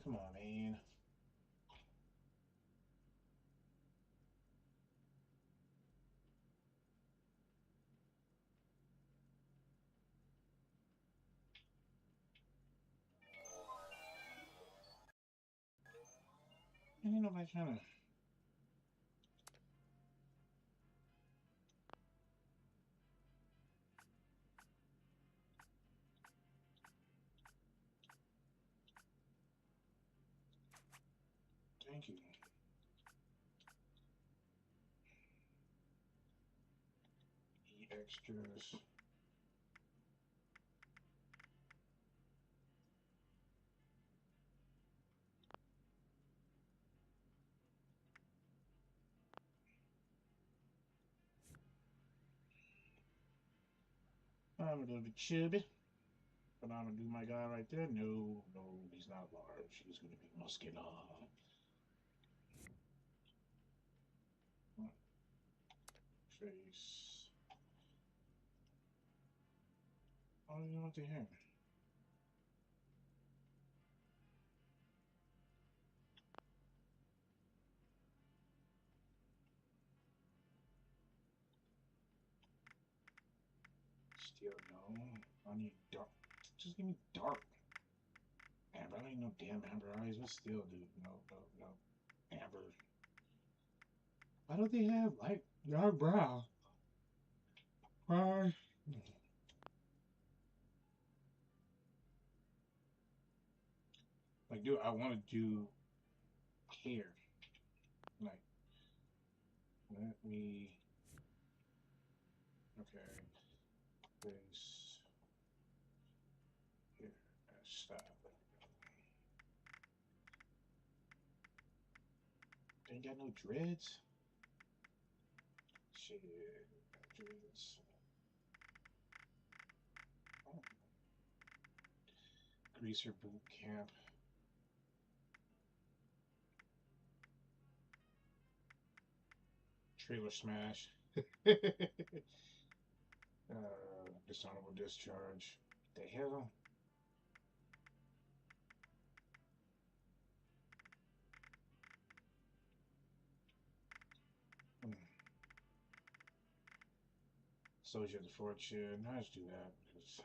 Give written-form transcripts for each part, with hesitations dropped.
Come on, man. Ain't nobody trying to. Thank you. Eat extras. I'm a little bit chubby, but I'm gonna do my guy right there. No, no, he's not large. He's gonna be muscular. Face. Oh, you know what they have? Still no. I need dark. Just give me dark. Amber. I don't need no damn amber eyes. But still, dude. No, no, no. Amber. Why don't they have like dark brow? Why? Like, dude, I want to do hair. Like, let me. Okay. Face. Here. Stop. They ain't got no dreads. Shit. Dreads. Oh. Greaser boot camp. Trailer smash. Dishonorable discharge. The hell? Hmm. Soldier of the Fortune. Let's do that because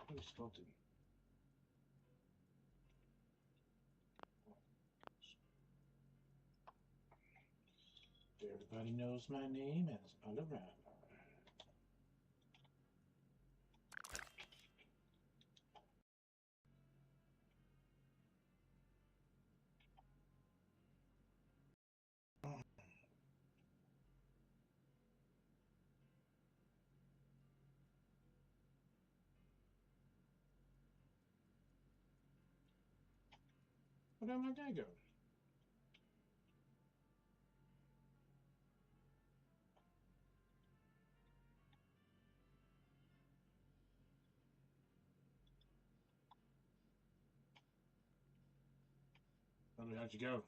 who's supposed to? Everybody knows my name as Oliver. Where did my guy go? How'd you go?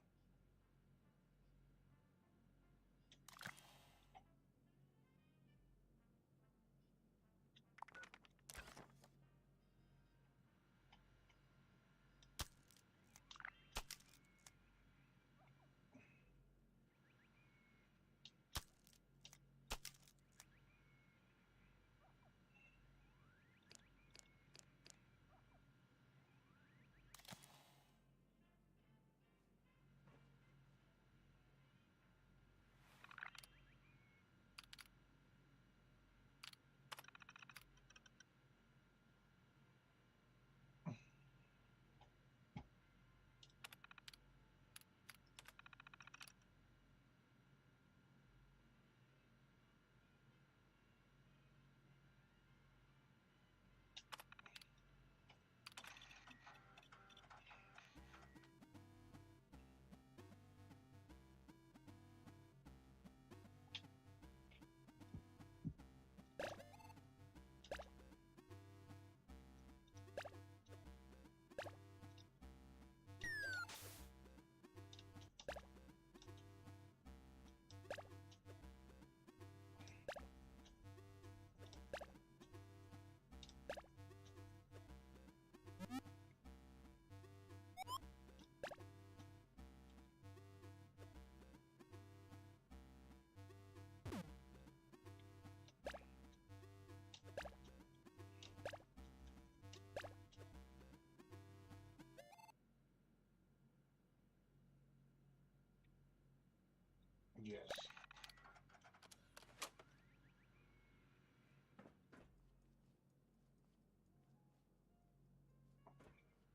Yes.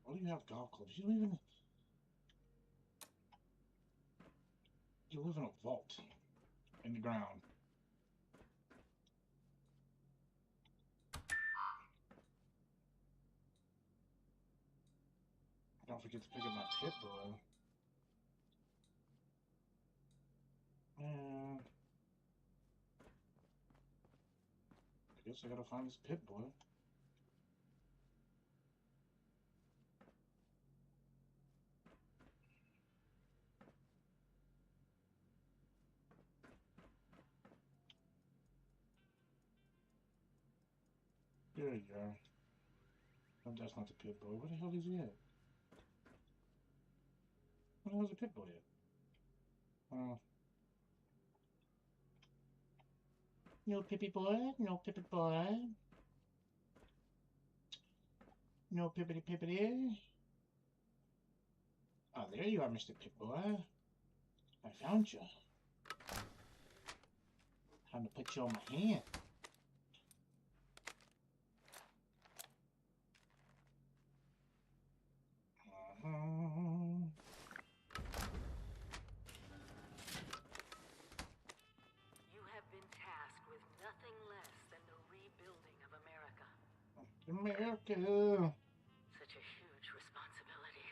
What do you have golf clubs? You don't even... You live in a vault. In the ground. Don't forget to pick up my Pip-Boy. I guess I gotta find this Pip-Boy. There you go. No, that's not the Pip-Boy. Where the hell is he at? Where the hell's the Pip-Boy at? No Pippy boy, no Pippy boy. No Pippity Pippity. Oh, there you are, Mr. Pip-Boy. I found you. Time to put you on my hand. You have been tasked with nothing less than the rebuilding of America. America. Such a huge responsibility.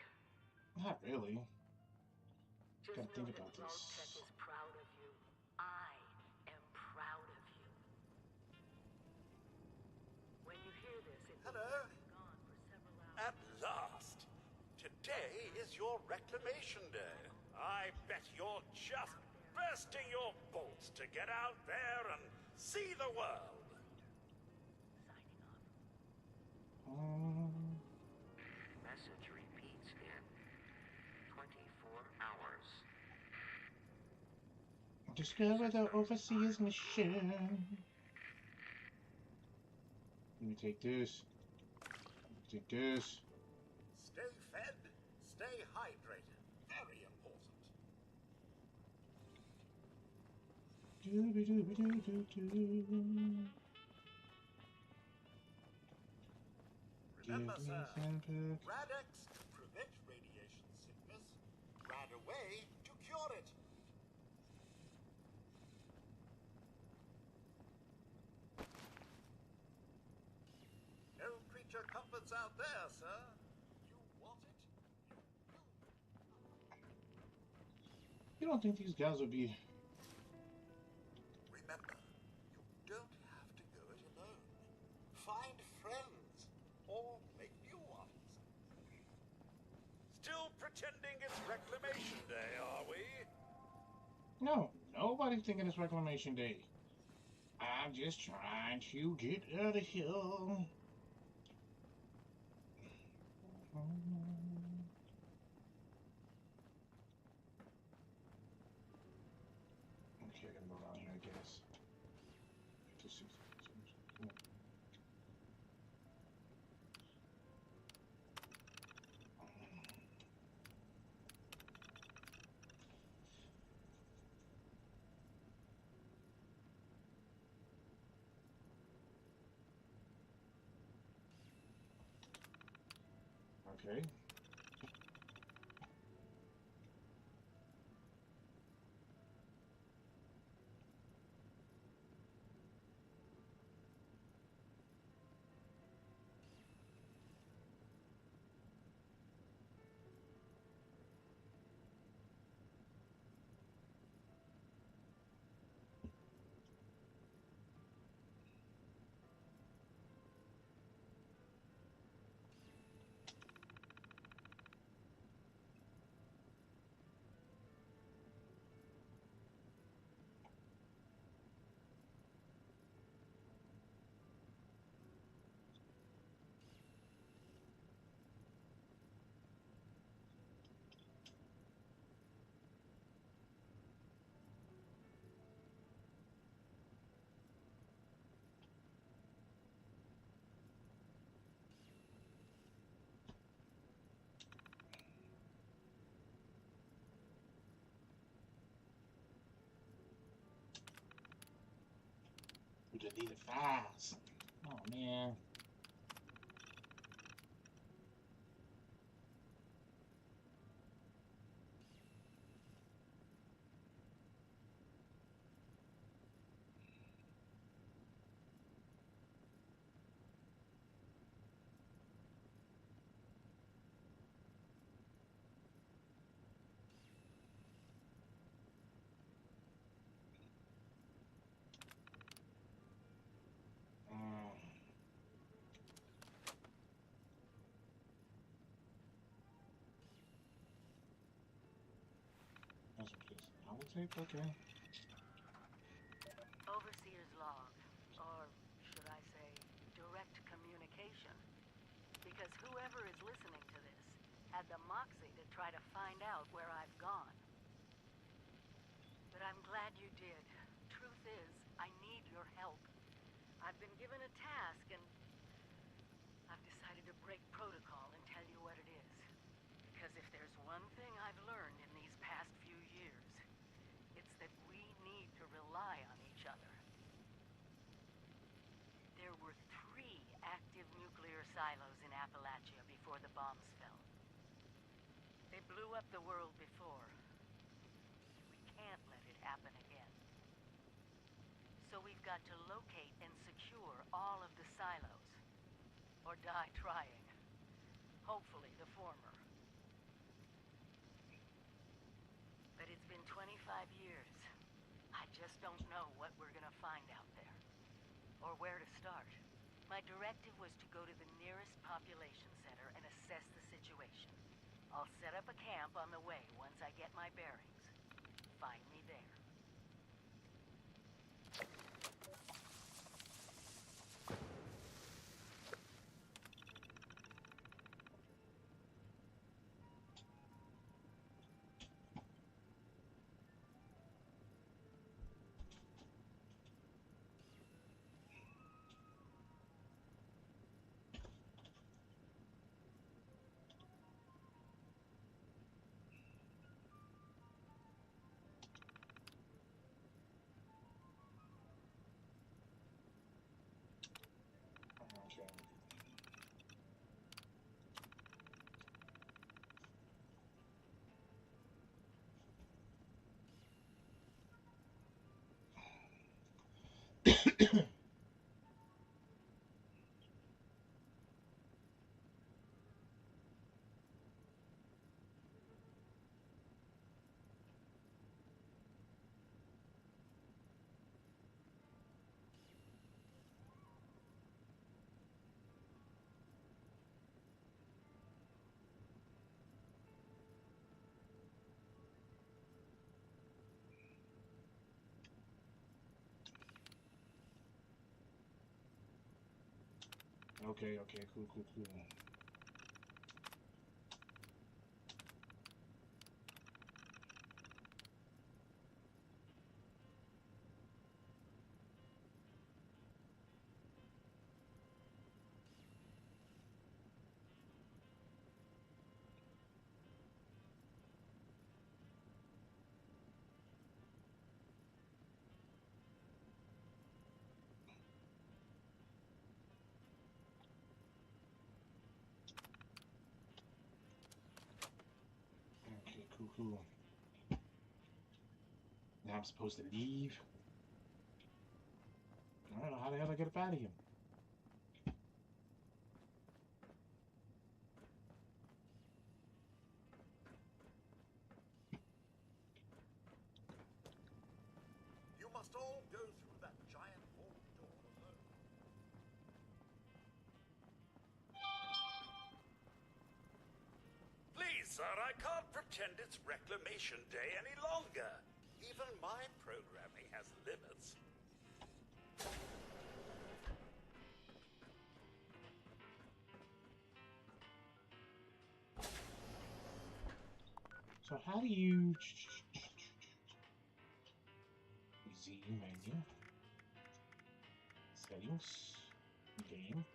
Not really. Just Gotta know think that about Vault-Tec this. is proud of you. I am proud of you. When you hear this, it will Hello? be gone for several At hours. last! Today is your reclamation day. I bet you're just bursting your bolts to get out there and see the world. Signing off. Message repeats in 24 hours. Discover the overseas mission. Let me take this. Take this. Stay fed, stay hydrated. Very important. Dooby-dooby-doo-doo-doo. Remember, Give me sir, some pick. Rad-X to prevent radiation sickness, Rad-Away to cure it. No creature comforts out there, sir. You want it, you will. You don't think these guys would be... Remember, you don't have to go it alone. Find friends, or make new ones. Still pretending it's Reclamation Day, are we? No, nobody's thinking it's Reclamation Day. I'm just trying to get out of here. Okay, I gotta go around here, I guess. Just see. Okay. just need it fast. Oh man. That's what this. I will take. Okay. Overseer's log, or should I say, direct communication. Because whoever is listening to this had the moxie to try to find out where I've gone. But I'm glad you did. Truth is, I need your help. I've been given a task and I've decided to break protocol and tell you what it is. Because if there's one thing I've learned in these past few years, it's that we need to rely on each other. There were 3 active nuclear silos in Appalachia before the bombs fell. They blew up the world before. We can't let it happen again. So we've got to locate and secure all of the silos. Or die trying. Hopefully the former. But it's been 25 years. I just don't know what we're gonna find out there. Or where to start. My directive was to go to the nearest population center and assess the situation. I'll set up a camp on the way once I get my bearings. Find me there. Okay. Okay, cool. Okay, cool. Now I'm supposed to leave? I don't know how the hell I get up out of here. You must all go through that giant vault door alone. Please, sir, I can't pretend it's Reclamation Day any longer. Even my programming has limits. So how do you... Z menu. Settings. Game.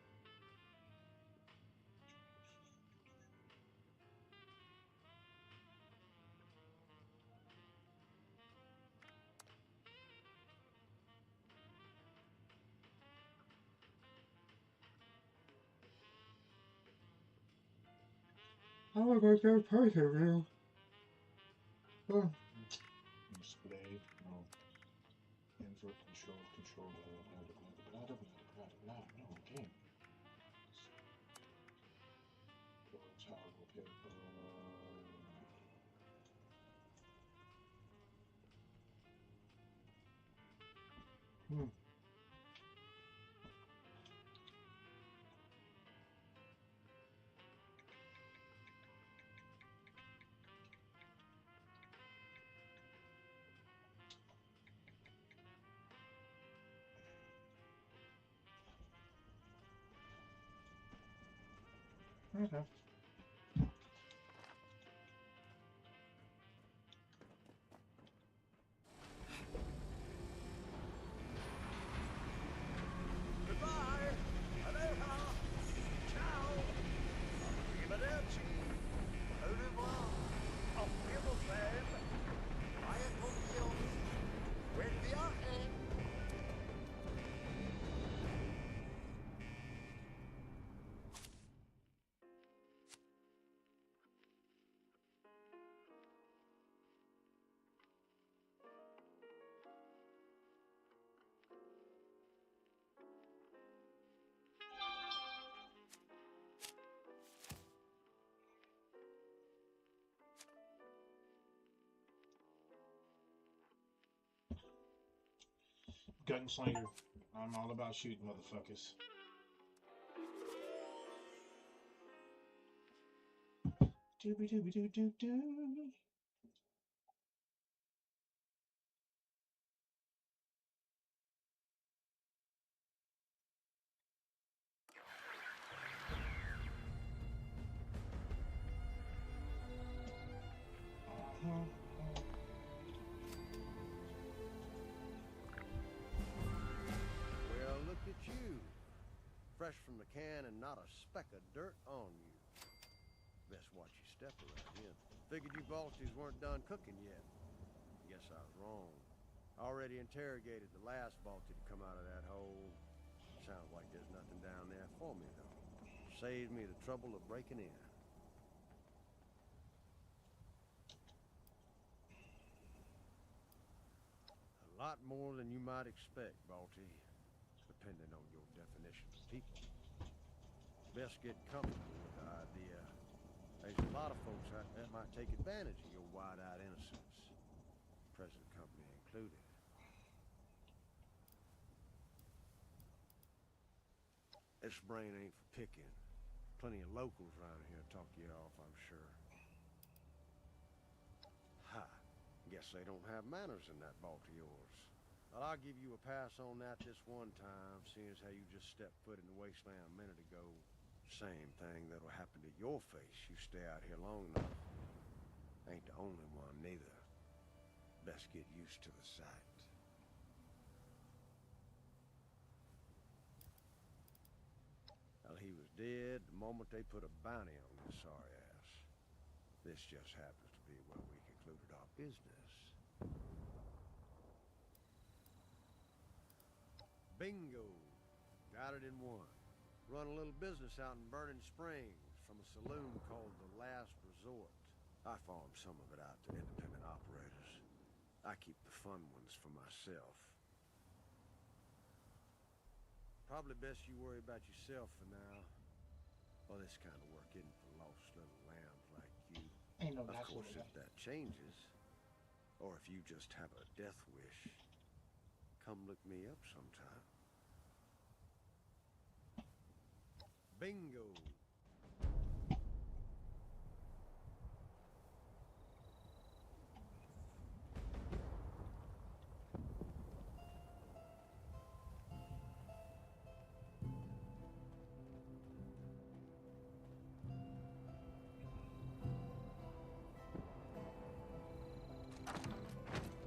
How about that person, man? Oh. Display, no. Invert control, control, blah, blah, blah, blah, blah, blah, blah, blah. No, damn. Toggle paper. Hmm. Okay. Goodbye. Aloha. Ciao. Arrivederci. Au revoir. Auf Wiedersehen. Vaya con Dios. Buen viaje. Gunslinger. I'm all about shooting motherfuckers. Dooby dooby doo doo doo. Well, look at you. Fresh from the can and not a speck of dirt on you. Best watch your step around here. Figured you Balties weren't done cooking yet. Guess I was wrong. Already interrogated the last Balti to come out of that hole. Sounds like there's nothing down there for me, though. Saved me the trouble of breaking in. A lot more than you might expect, Balti, depending on your definition of people. Best get comfortable with the idea. There's a lot of folks out there might take advantage of your wide-eyed innocence, present company included. This brain ain't for picking. Plenty of locals around here talk you off, I'm sure. Ha! Guess they don't have manners in that vault of yours. Well, I'll give you a pass on that this one time, seeing as how you just stepped foot in the wasteland a minute ago. Same thing that'll happen to your face. You stay out here long enough. Ain't the only one, neither. Best get used to the sight. Well, he was dead the moment they put a bounty on his sorry ass. This just happens to be where we concluded our business. Bingo! Got it in one. Run a little business out in Burning Springs from a saloon called The Last Resort. I farm some of it out to independent operators. I keep the fun ones for myself. Probably best you worry about yourself for now. Well, this kind of work isn't for lost little lambs like you. Ain't no Of natural course, if that changes, or if you just have a death wish, come look me up sometime. Bingo!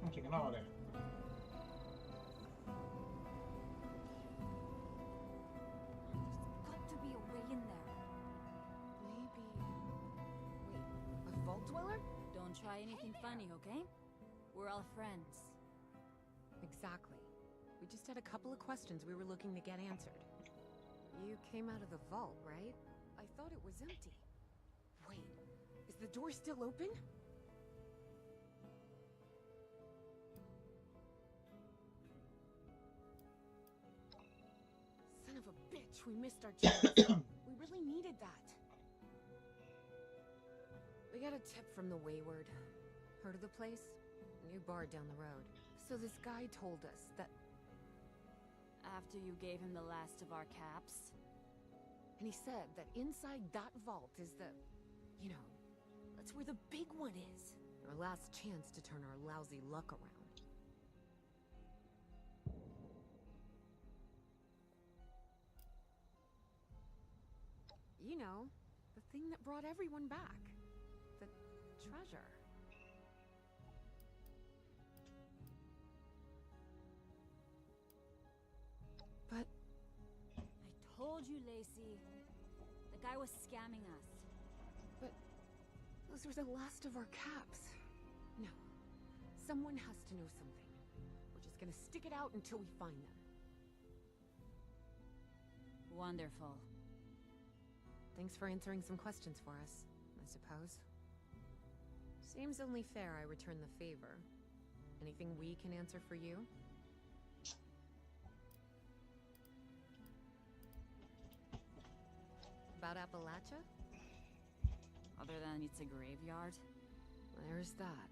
I'm taking all that. Got to be a way in there. Maybe... Wait, a vault dweller? Don't try anything funny, okay? We're all friends. Exactly. We just had a couple of questions we were looking to get answered. You came out of the vault, right? I thought it was empty. Wait, the door still open? Son of a bitch, we missed our chance. We really needed that. We got a tip from the Wayward. Heard of the place? New bar down the road. So this guy told us that... After you gave him the last of our caps? And he said that inside that vault is the... You know, that's where the big one is. Our last chance to turn our lousy luck around. You know, the thing that brought everyone back. The treasure. But... I told you, Lacey. The guy was scamming us. But... those were the last of our caps. No. Someone has to know something. We're just gonna stick it out until we find them. Wonderful. Thanks for answering some questions for us, I suppose. Seems only fair I return the favor. Anything we can answer for you? About Appalachia? Other than it's a graveyard? There's that.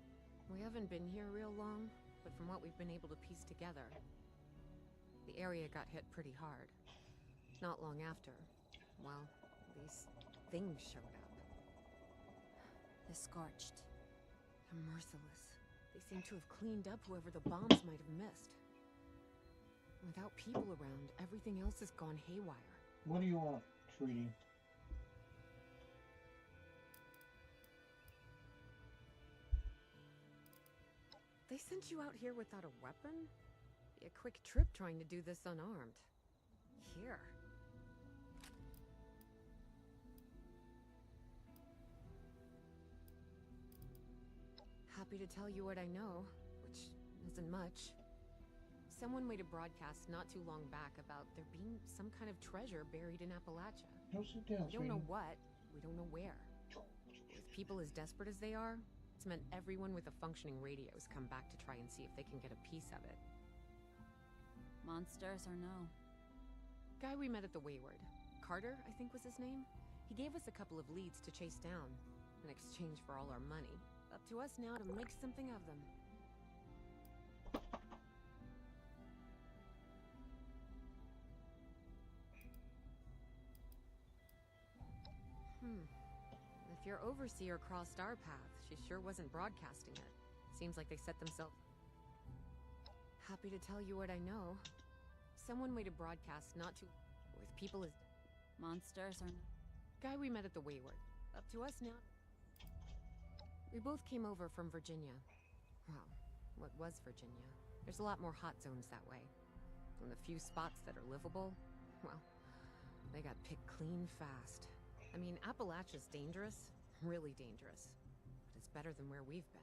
We haven't been here real long, but from what we've been able to piece together, the area got hit pretty hard. Not long after, well, these things showed up. The Scorched. They're merciless. They seem to have cleaned up whoever the bombs might have missed. Without people around, everything else has gone haywire. What do you want, Treaty? They sent you out here without a weapon? Be a quick trip trying to do this unarmed. Here. Happy to tell you what I know, which isn't much. Someone made a broadcast not too long back about there being some kind of treasure buried in Appalachia. No, sit down, We don't know what, we don't know where. With people as desperate as they are, it's meant everyone with a functioning radio has come back to try and see if they can get a piece of it. Monsters or no? Guy we met at the Wayward. Carter, I think was his name. He gave us a couple of leads to chase down, in exchange for all our money. Up to us now to make something of them. If your overseer crossed our path, she sure wasn't broadcasting it. Seems like they set themselves... Happy to tell you what I know. Someone made a broadcast not too... with people as... Monsters or... Guy we met at the Wayward. Up to us now. We both came over from Virginia. Well, what was Virginia? There's a lot more hot zones that way. And the few spots that are livable, well, they got picked clean fast. I mean, Appalachia's dangerous, really dangerous. But it's better than where we've been.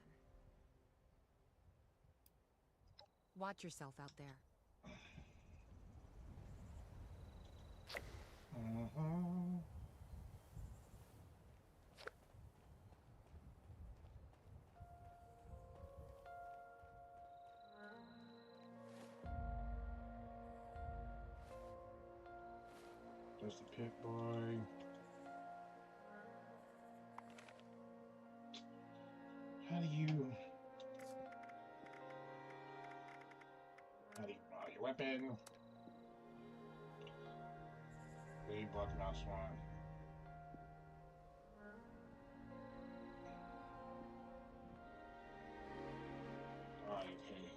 Watch yourself out there. There's the pit boy. How do you borrow your weapon? Big blood mouse one. Alright, okay.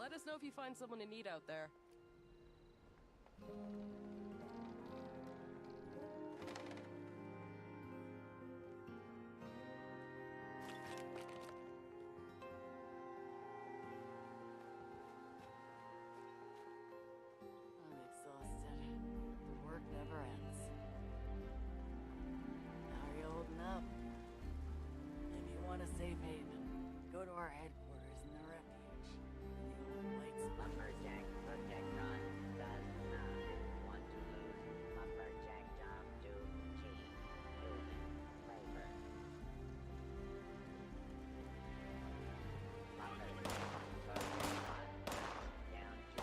let us know if you find someone in need out there. I'm exhausted. The work never ends. How are you holding up? If you want a safe haven, go to our headquarters in the refuge. The old white Lumberjack Protectron does not want to lose Lumberjack job to G. Human labor. Lumberjack Protectron down to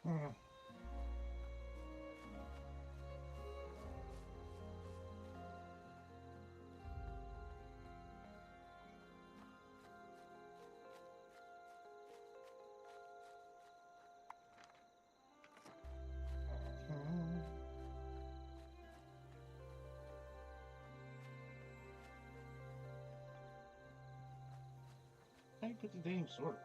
Hmm. How do you put the damn sword away?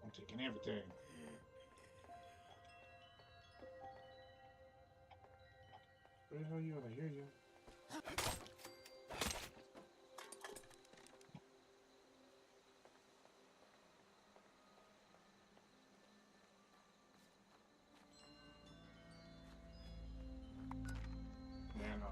I'm taking everything. Where the hell you at? I hear you. Man, no.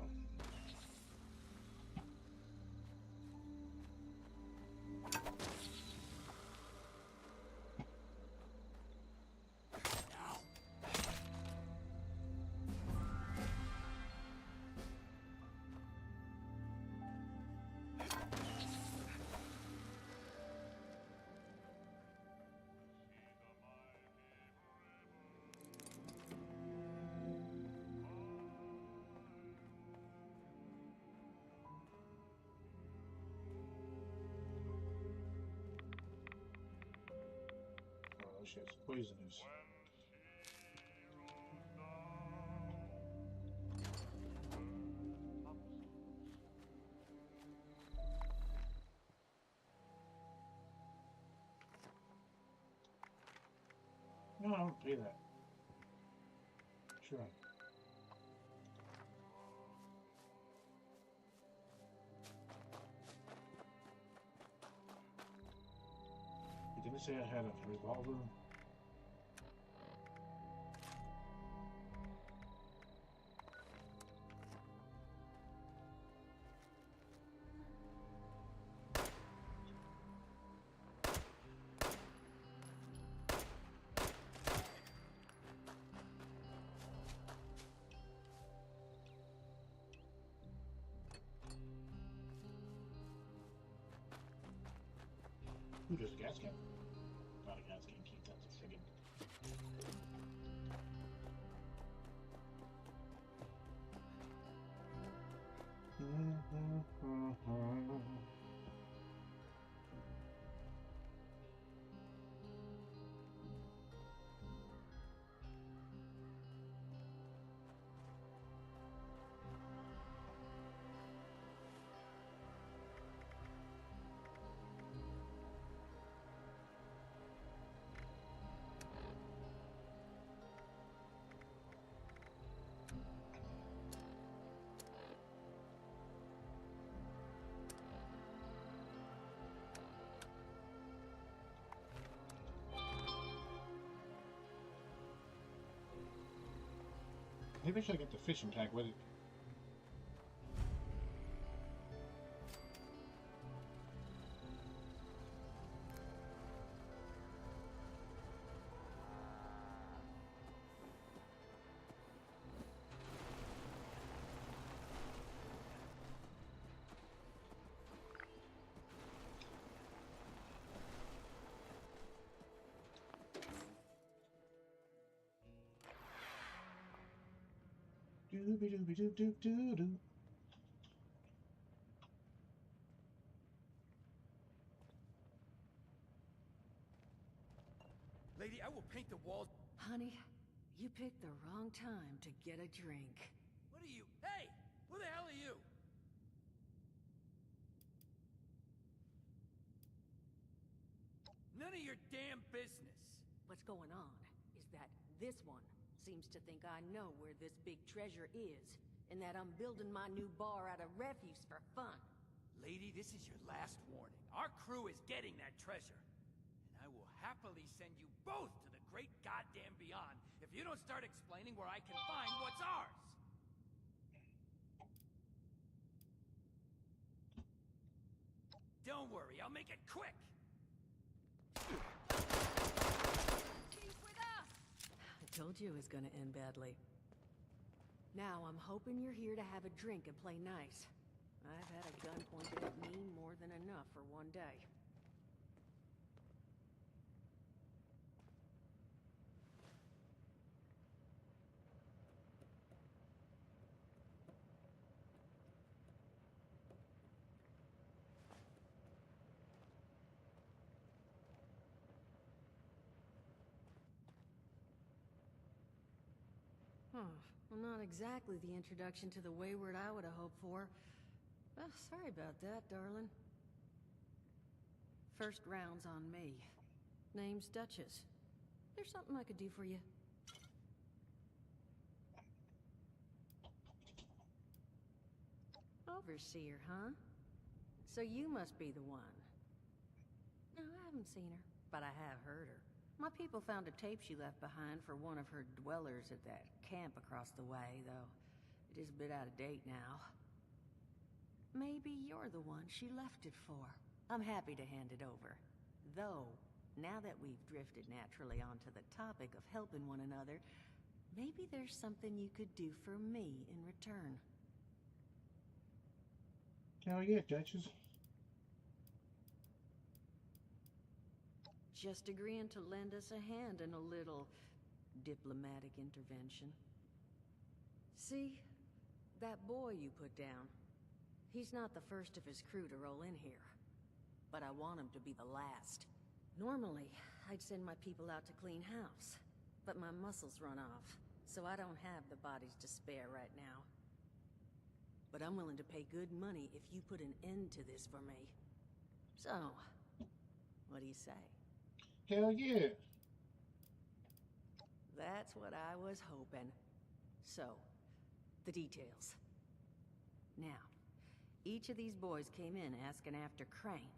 Oh, shit's poisonous. No, I don't pay that. Sure. You didn't say I had a revolver. Ooh, there's a gas can. Not a gas can. Keep that to friggin'. Maybe I should get the fishing tack with it. Dooby dooby doo doo doo doo. Lady, I will paint the walls. Honey, you picked the wrong time to get a drink. What are you? Hey! Who the hell are you? None of your damn business. What's going on is that this one seems to think I know where this big treasure is, and that I'm building my new bar out of refuse for fun. Lady, this is your last warning. Our crew is getting that treasure. And I will happily send you both to the great goddamn beyond if you don't start explaining where I can find what's ours. Don't worry, I'll make it quick. Keep with us! I told you it was gonna end badly. Now I'm hoping you're here to have a drink and play nice. I've had a gun pointed at me more than enough for one day. Well, not exactly the introduction to the Wayward I would have hoped for. Oh, sorry about that, darling. First round's on me. Name's Duchess. There's something I could do for you. Overseer, huh? So you must be the one. No, I haven't seen her, but I have heard her. My people found a tape she left behind for one of her dwellers at that camp across the way, though it is a bit out of date now. Maybe you're the one she left it for. I'm happy to hand it over. Though, now that we've drifted naturally onto the topic of helping one another, maybe there's something you could do for me in return. Hell yeah, Duchess. Just agreeing to lend us a hand in a little diplomatic intervention. See, that boy you put down, he's not the first of his crew to roll in here. But I want him to be the last. Normally, I'd send my people out to clean house, but my muscles run off, so I don't have the bodies to spare right now. But I'm willing to pay good money if you put an end to this for me. So, what do you say? Hell yeah. That's what I was hoping. So, the details. Now, each of these boys came in asking after Crane.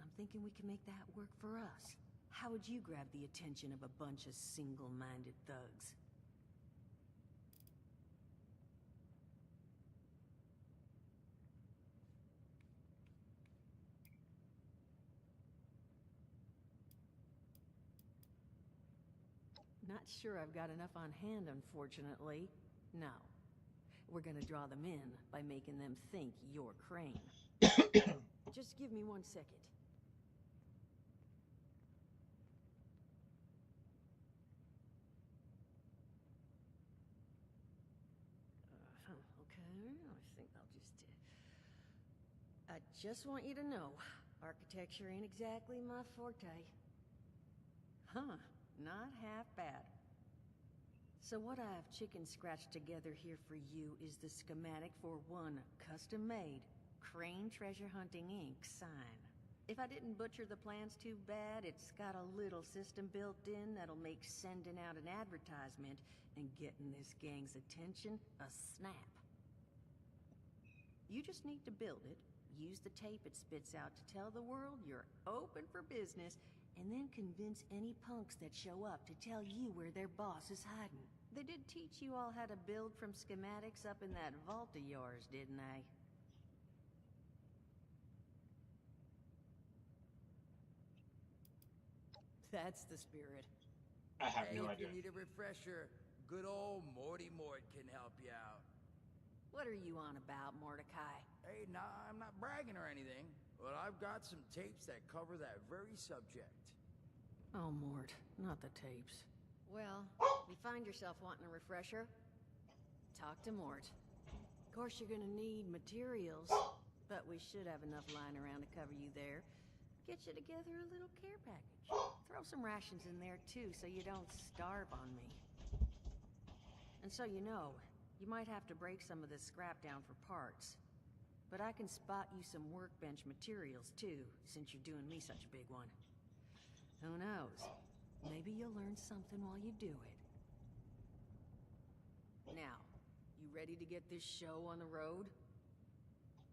I'm thinking we can make that work for us. How would you grab the attention of a bunch of single-minded thugs? Not sure I've got enough on hand, unfortunately. No. We're gonna draw them in by making them think you're Crane. Just give me 1 second. I think I'll just... I just want you to know, architecture ain't exactly my forte. Huh, not half bad. So what I've chicken scratched together here for you is the schematic for one custom-made Crane Treasure Hunting Inc. sign. If I didn't butcher the plans too bad, it's got a little system built in that'll make sending out an advertisement and getting this gang's attention a snap. You just need to build it, use the tape it spits out to tell the world you're open for business, and then convince any punks that show up to tell you where their boss is hiding. They did teach you all how to build from schematics up in that vault of yours, didn't they? That's the spirit. I have Hey, no if idea. you need a refresher, good old Morty Mort can help you out. What are you on about, Mordecai? Hey, nah, I'm not bragging or anything, but I've got some tapes that cover that very subject. Oh, Mort, not the tapes. Well, if you find yourself wanting a refresher, talk to Mort. Of course, you're gonna need materials, but we should have enough lying around to cover you there. Get you together a little care package. Throw some rations in there, too, so you don't starve on me. And so you know, you might have to break some of this scrap down for parts. But I can spot you some workbench materials, too, since you're doing me such a big one. Who knows? Maybe you'll learn something while you do it. Now, you ready to get this show on the road?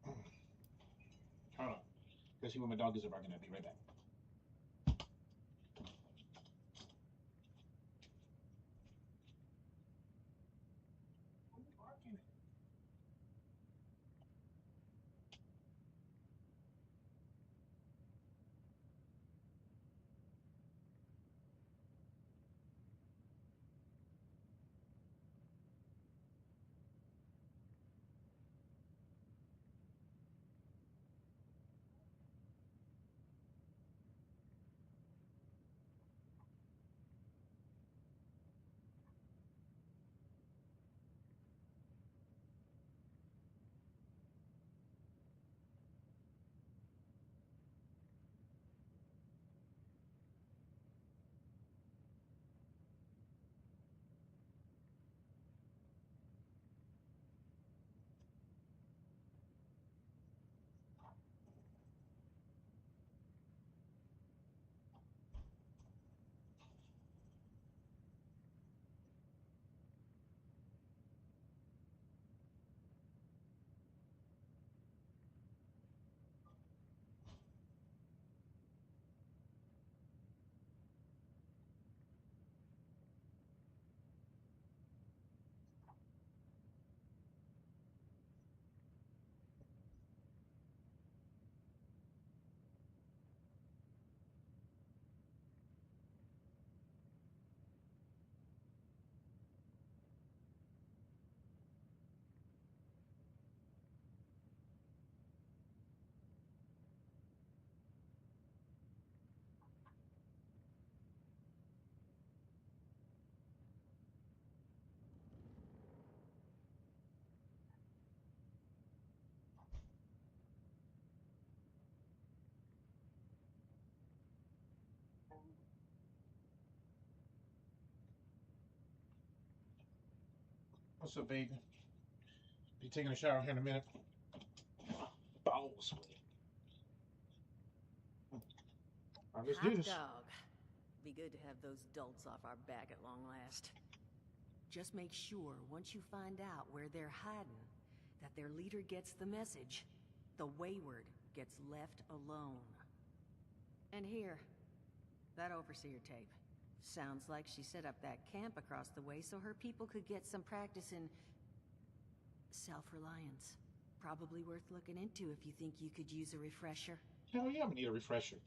Hold on. Go see where my dog is barking at. Be right back. What's up, baby? Be taking a shower here in a minute. Bowel sweat. Let's do Hot this. dog. Be good to have those dolts off our back at long last. Just make sure, once you find out where they're hiding, that their leader gets the message. The Wayward gets left alone. And here, that overseer tape. Sounds like she set up that camp across the way so her people could get some practice in... self-reliance. Probably worth looking into if you think you could use a refresher. Hell yeah, I'm gonna need a refresher.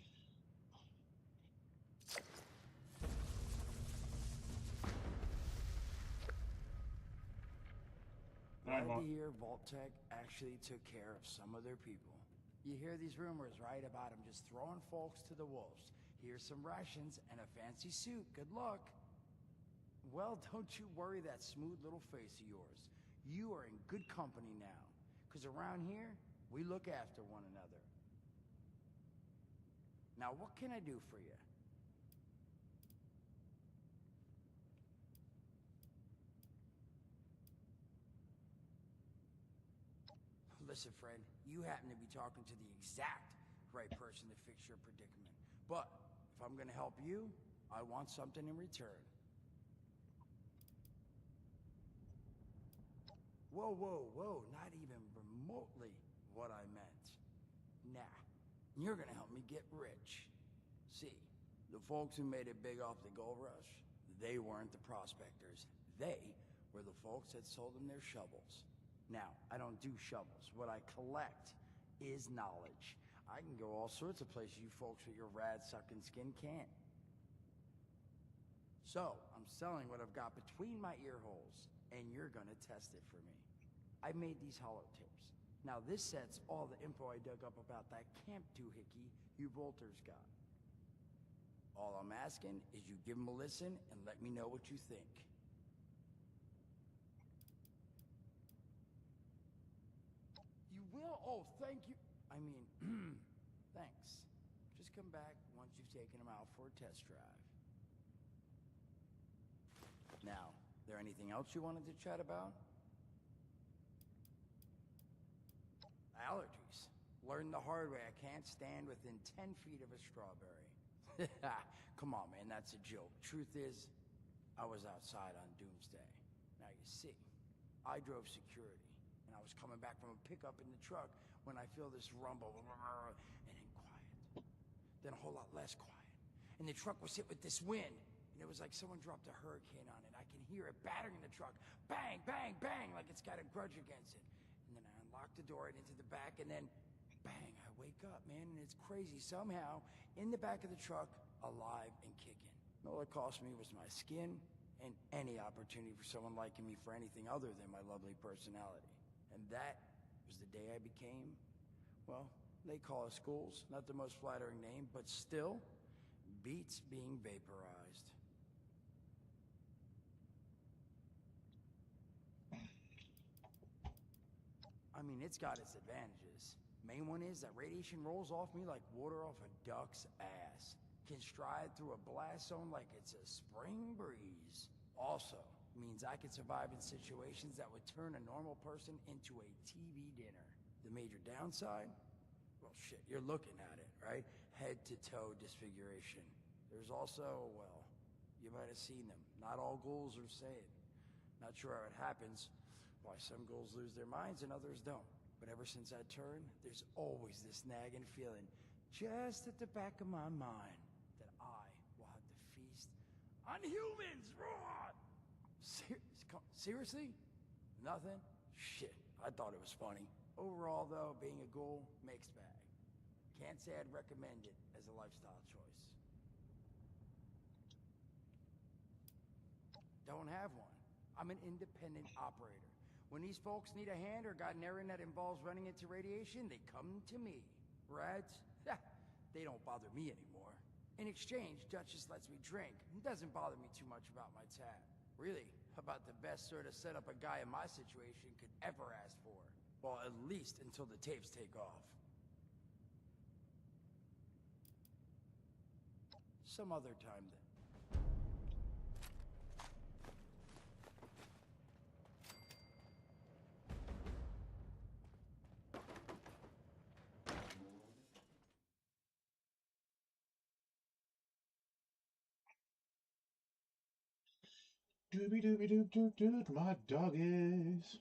Glad to hear Vault-Tec actually took care of some of their people. You hear these rumors, right, about them just throwing folks to the wolves. Here's some rations and a fancy suit. Good luck. Well, don't you worry that smooth little face of yours. You are in good company now. Because around here, we look after one another. Now, what can I do for you? Listen, friend, you happen to be talking to the exact right person to fix your predicament. But if I'm gonna help you, I want something in return. Whoa, whoa, whoa, not even remotely what I meant. Nah, you're gonna help me get rich. See, the folks who made it big off the gold rush, they weren't the prospectors. They were the folks that sold them their shovels. Now, I don't do shovels. What I collect is knowledge. I can go all sorts of places you folks with your rad-sucking skin can't. So, I'm selling what I've got between my ear holes, and you're gonna test it for me. I made these holotapes. Now, this set's all the info I dug up about that Camp Doohickey you Bolters got. All I'm asking is you give them a listen and let me know what you think. You will? Oh, thank you. I mean, thanks. Just come back once you've taken them out for a test drive. Now, there anything else you wanted to chat about? Allergies. Learned the hard way I can't stand within 10 feet of a strawberry. Come on, man, that's a joke. Truth is, I was outside on Doomsday. Now, you see, I drove security, and I was coming back from a pickup in the truck when I feel this rumble, and then quiet. Then a whole lot less quiet. And the truck was hit with this wind, and it was like someone dropped a hurricane on it. I can hear it battering the truck. Bang, bang, bang, like it's got a grudge against it. And then I unlocked the door and into the back, and then bang, I wake up, man, and it's crazy. Somehow, in the back of the truck, alive and kicking. All it cost me was my skin and any opportunity for someone liking me for anything other than my lovely personality. And that was the day I became, well, they call us schools, not the most flattering name, but still, beats being vaporized. I mean, it's got its advantages. Main one is that radiation rolls off me like water off a duck's ass. Can stride through a blast zone like it's a spring breeze. Also, means I can survive in situations that would turn a normal person into a TV dinner. The major downside? Well, shit, you're looking at it, right? Head to toe disfiguration. There's also, well, you might have seen them. Not all ghouls are sane. Not sure how it happens, why some ghouls lose their minds and others don't. But ever since I turned, there's always this nagging feeling just at the back of my mind that I will have to feast on humans! Raw! Seriously? Nothing? Shit, I thought it was funny. Overall, though, being a ghoul, mixed bag. Can't say I'd recommend it as a lifestyle choice. Don't have one. I'm an independent operator. When these folks need a hand or got an errand that involves running into radiation, they come to me. Rads? They don't bother me anymore. In exchange, Duchess lets me drink and doesn't bother me too much about my tab. Really, about the best sort of setup a guy in my situation could ever ask for. Well, at least until the tapes take off. Some other time then. Doobie doobie doop doop doop, my doggies.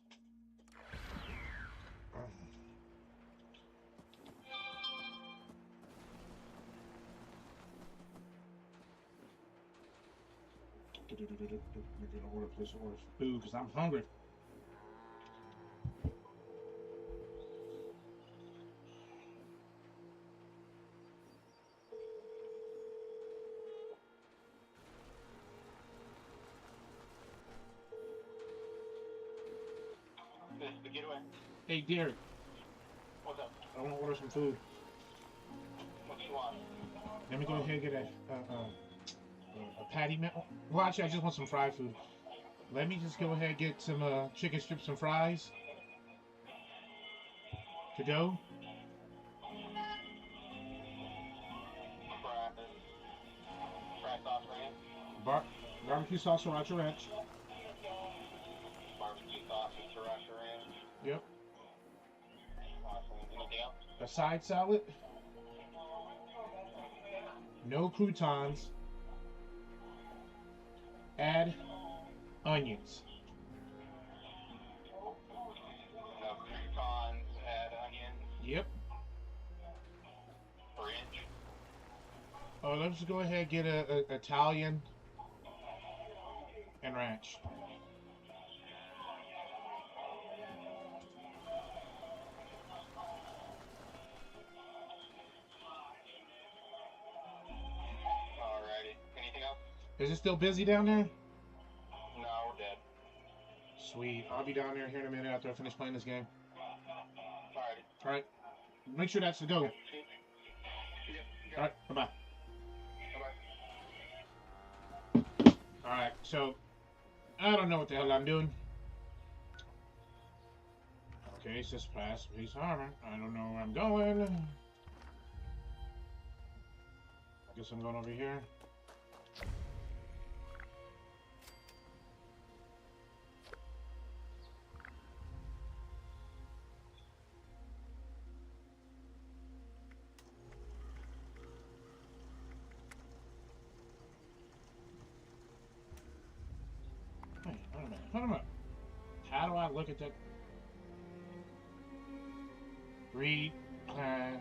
We're gonna order place order food because I'm hungry. Get away. Hey, Derek. What's up? I want to order some food. What do you want? Let me go ahead and get a patty melt. Well, actually, I just want some fried food. Let me just go ahead and get some chicken strips and fries to go. Fry sauce ranch. Barbecue sauce sriracha ranch. Barbecue sauce and sriracha ranch. Yep. Awesome. Anything else? A side salad. No croutons. Add onions. No croutons, add onions. Yep. French. Oh, let's just go ahead and get a Italian and ranch. Alrighty. Anything else? Is it still busy down there? No, we're dead. Sweet. I'll be down there here in a minute after I finish playing this game. Alrighty. Alright. Make sure that's the go. Yep. Alright, bye-bye. Bye-bye. Alright, so I don't know what the hell I'm doing. Okay, it's just past piece of armor. I don't know where I'm going. I guess I'm going over here. Hey, hold on a minute. Hold on a minute. How do I look at that? Read, plan,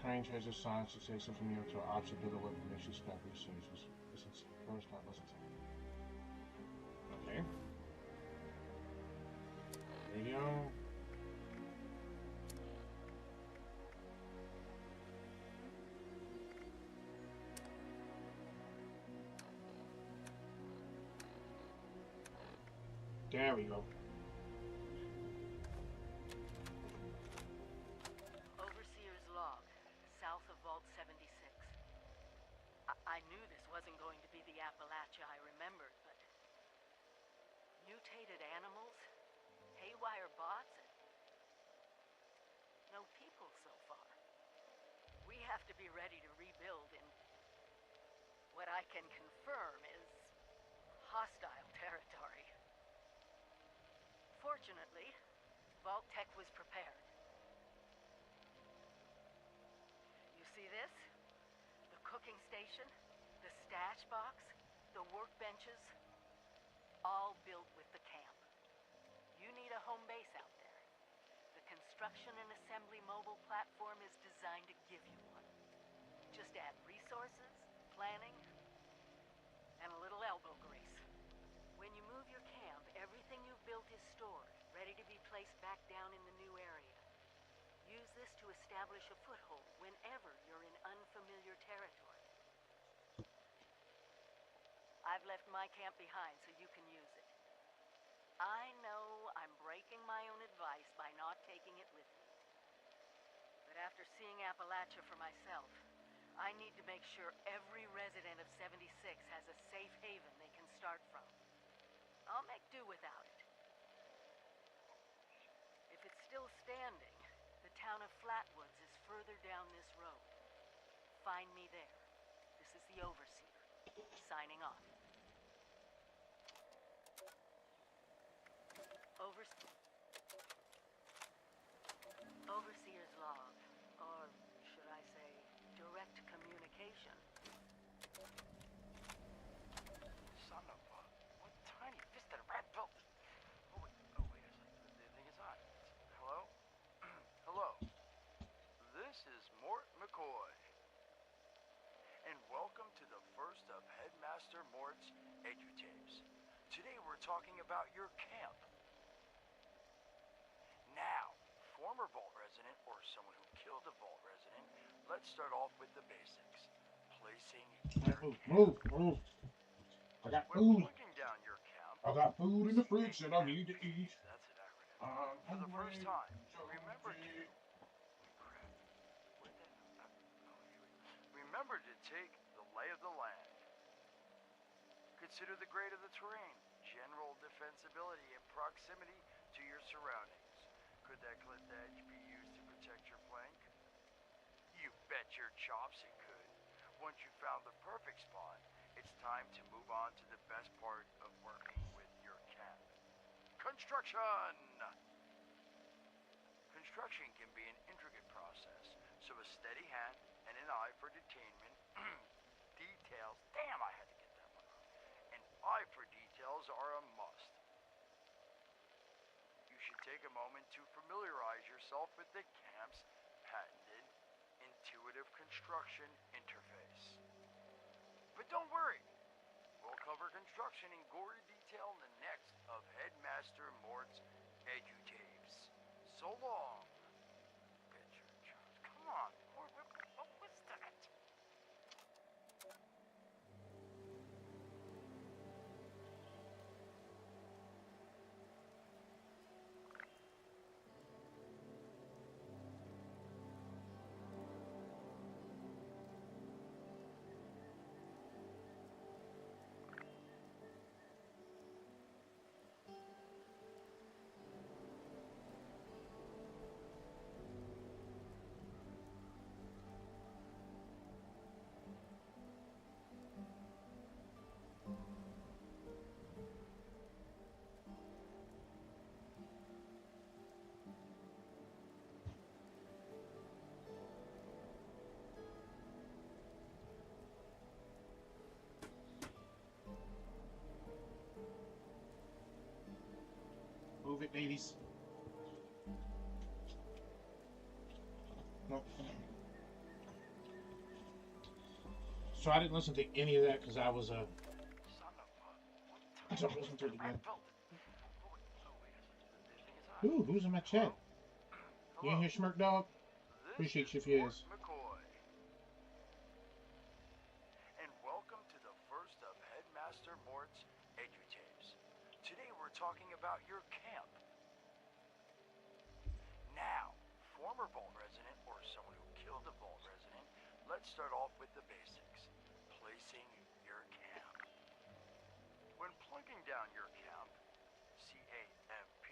crane treasure science to take something new to our option build a weapon makes you spec research. First not listen to. Okay. Radio. There we go. Overseer's log, south of Vault 76. I knew this wasn't going to be the Appalachia I remembered, but mutated animals, haywire bots, and no people so far. We have to be ready to rebuild in what I can confirm is hostile territory. Fortunately, Vault Tech was prepared. You see this? The cooking station, the stash box, the workbenches, all built with the camp. You need a home base out there. The construction and assembly mobile platform is designed to give you one. Just add resources, planning, and a little elbow grease. When you move your camp, everything you've built is stored, ready to be placed back down in the new area. Use this to establish a foothold whenever you're in unfamiliar territory. I've left my camp behind so you can use it. I know I'm breaking my own advice by not taking it with me. But after seeing Appalachia for myself, I need to make sure every resident of 76 has a safe haven they can start from. I'll make do without it. If it's still standing, the town of Flatwoods is further down this road. Find me there. This is the Overseer, signing off. Overseer's log, or should I say, direct communication. Son of a... What tiny-fisted rat built... Oh, wait a second. The thing is on. Hello? Hello. This is Mort McCoy. And welcome to the first of Headmaster Mort's EduTapes. Today we're talking about your camp. Now, former Vault resident, or someone who killed a Vault resident, let's start off with the basics. Placing your Move. I got food. looking down your camp. I got food in the fridge that I need to eat. That's an acronym. For the first time, remember to... Crap. Where'd that... Remember to take the lay of the land. Could Consider the grade of the terrain, general defensibility, and proximity to your surroundings. Could that cliff edge be used to protect your flank? You bet your chops it could. Once you found the perfect spot, it's time to move on to the best part of working with your camp. Construction! Construction can be an intricate process, so a steady hand and an eye for detainment, details, damn I had to get that one wrong, an eye for details are a must. You should take a moment to familiarize yourself with the camp's patented intuitive construction interface. But don't worry, we'll cover construction in gory detail in the next of Headmaster Mort's edutapes. So long. Picture Jones. Come on, Mort, what was that? Move it, ladies. Nope. So I didn't listen to any of that because I was I don't listen to it again. Ooh, who's in my chat? You in here, Schmirk Dog? Appreciate you if you is. And welcome to the first of Headmaster Mort's edutapes. Today we're talking about your camp. Now, former Vault resident or someone who killed a Vault resident, let's start off with the basics. Placing your camp. When plunking down your camp, C-A-M-P,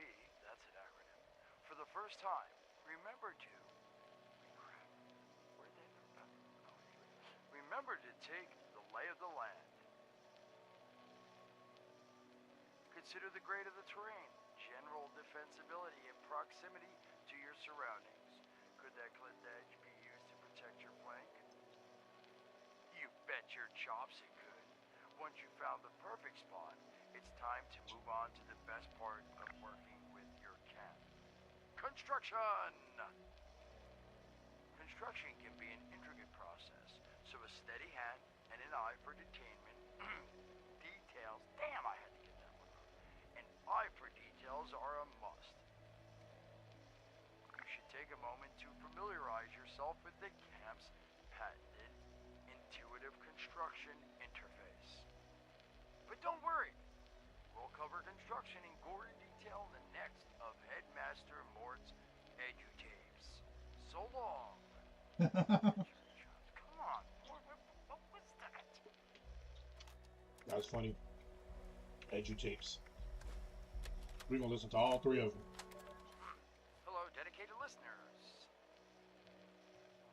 that's an acronym, for the first time, remember to... Remember to take the lay of the land. Consider the grade of the terrain, general defensibility, and proximity to your surroundings. Could that cliff edge be used to protect your flank? You bet your chops it could. Once you found the perfect spot, it's time to move on to the best part of working with your camp. Construction! Construction can be an intricate process, so a steady hand and an eye for detainment, details, damn I had to get that one wrong, an eye for details are a must. You should take a moment to familiarize yourself with the camp's patented intuitive construction interface. But don't worry, we'll cover construction in gory detail in the next of Headmaster Mort's edutapes. So long. Come on, what was that? That was funny. Edutapes. We're gonna listen to all three of them. Hello, dedicated listeners.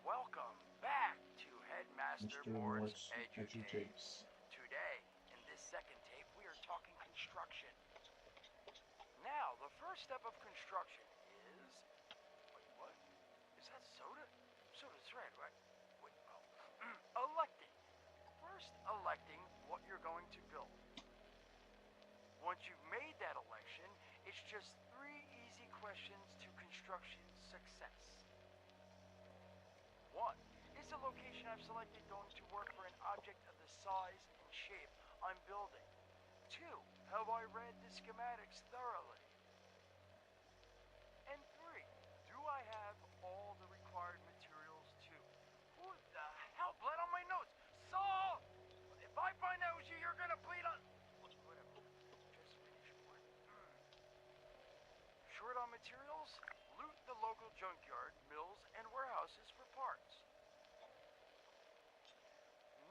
Welcome back to Headmaster Mort's edutapes. Today, in this second tape, we are talking construction. Now, the first step of construction is... Wait, what? Is that soda? Soda's red, right? Wait, oh. Electing. First, electing what you're going to build. Once you've made that election, it's just 3 easy questions to construction success. 1. Is the location I've selected going to work for an object of the size and shape I'm building? 2. Have I read the schematics thoroughly? And 3. Do I have all the required materials too? Who the hell bled on my notes? Saul! If I find out it was you, you're gonna bleed on... Whatever. Just finish one. Short on materials? Loot the local junkyard, mills, and warehouses for parts.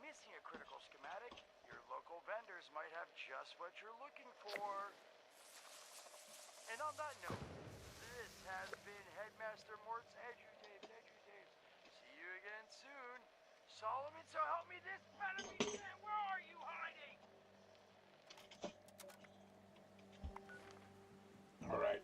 Missing a critical schematic? Your Your local vendors might have just what you're looking for. And on that note, this has been Headmaster Mort's EduTapes. See you again soon. Solomon, so help me, this better be it. Where are you hiding? All right.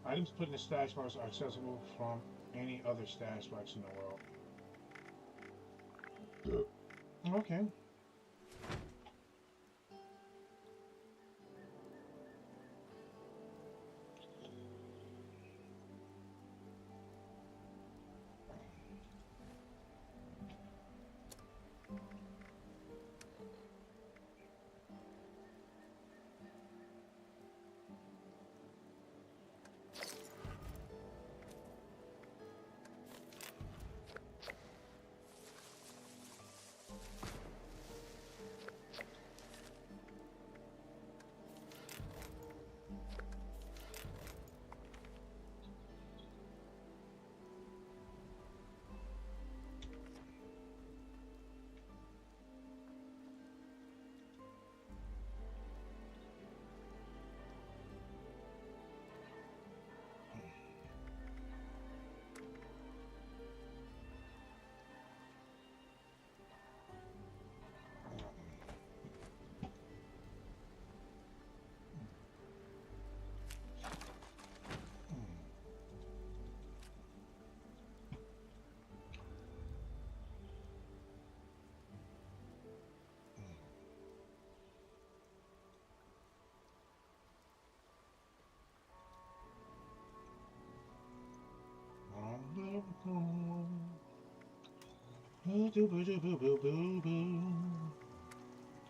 Items put in the stash box are accessible from any other stash box in the world. Okay.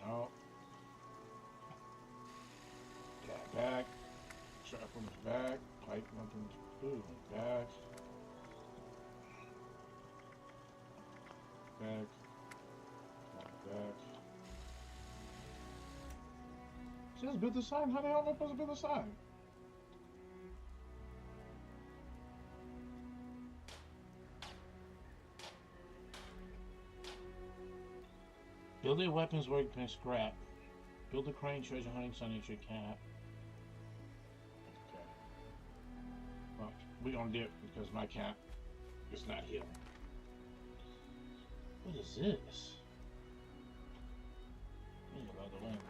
Oh. Yeah, back. Strap on his back. Pipe weapons. Ooh, back. Back. Back. Just build the sign. How the hell am I supposed to build a sign? Build a weapons workbench scrap. Build a crane treasure hunting signature cap. Okay. Well, we're gonna do it because my cat is not here. What is this? There's a lot of land.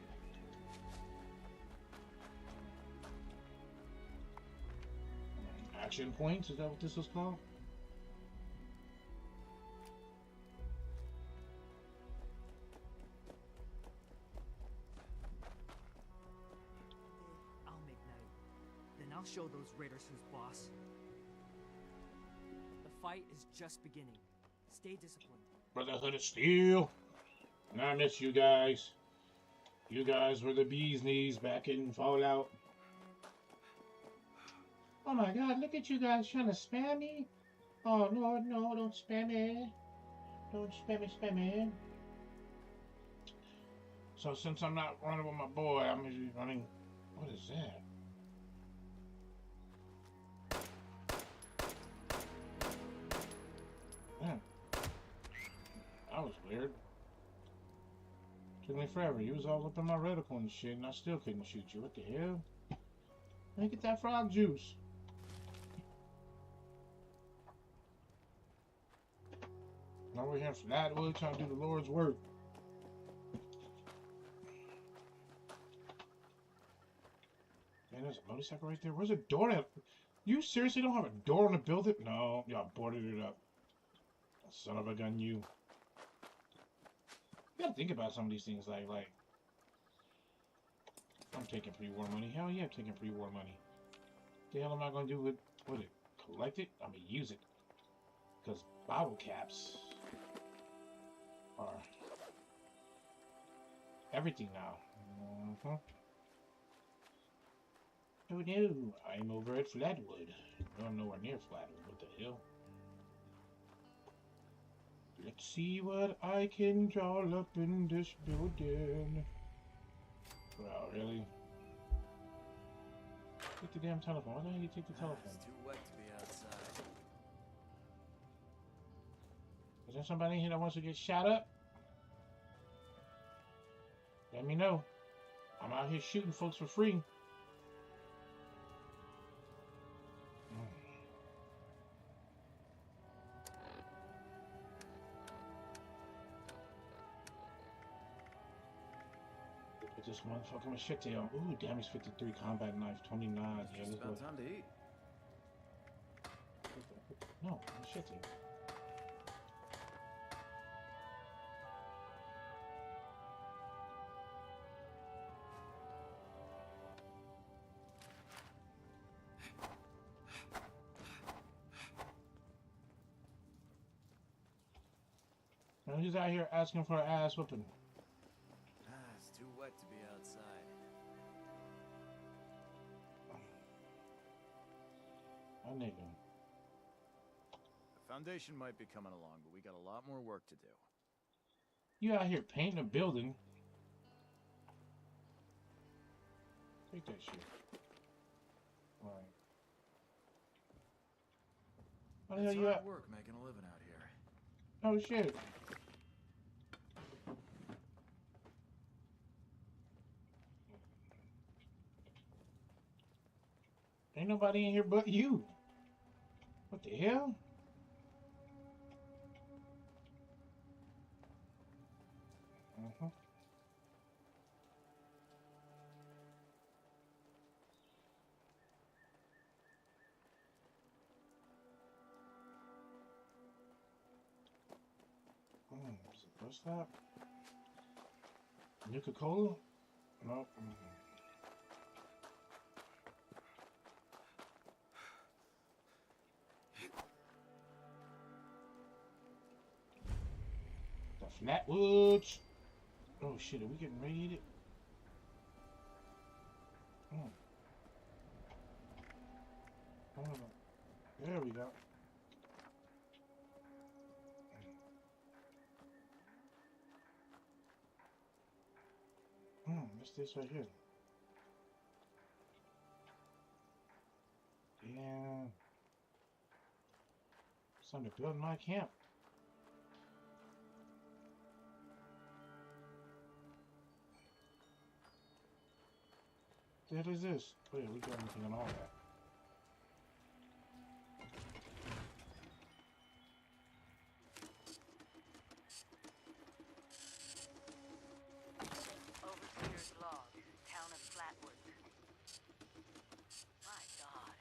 Action points? Is that what this was called? I'll show those raiders who's boss. The fight is just beginning. Stay disciplined. Brotherhood of Steel. And I miss you guys. You guys were the bee's knees back in Fallout. Oh my god, look at you guys trying to spam me. Oh Lord, no, don't spam me. Don't spam me. So since I'm not running with my boy, I'm gonna be running. What is that? Man, that was weird. Took me forever. You was all up in my reticle and shit, and I still couldn't shoot you. What the hell? Let me get that frog juice. Now we're here for Flatwood trying to do the Lord's work. Man, there's a motorcycle right there. Where's a door at? You seriously don't have a door on the building? No, y'all boarded it up. Son of a gun, you. You gotta think about some of these things, like, I'm taking pre-war money. Hell yeah, I'm taking pre-war money. What the hell am I gonna do with it? Collect it? I'm gonna use it. Because bottle caps are everything now. Oh no, I'm over at Flatwood. No, I'm nowhere near Flatwood. What the hell? Let's see what I can draw up in this building. Wow, really? Take the damn telephone. Why don't you take the telephone? It's too wet to be outside. Is there somebody in here that wants to get shot up? Let me know. I'm out here shooting folks for free. Put this motherfucker machete on. Ooh, damage 53, combat knife 29. Yeah, It's let's about go. time to eat. No, machete. Now he's out here asking for an ass whooping. It's too wet to be outside. My nigga. The foundation might be coming along, but we got a lot more work to do. You out here painting a building. Take that shit. Alright. Why the hell It's you hard at? work making a living out here. Oh shit. Ain't nobody in here but you. What the hell? Uh-huh. Is it bus stop? Nuka-Cola? Nope. The Flatwoods. Oh shit, are we getting raided? Hold on. There we go. What's this right here? Yeah. It's time to build my camp. What the hell is this? Oh yeah, we got everything on all that. Overseer's log, town of Flatwood. My God.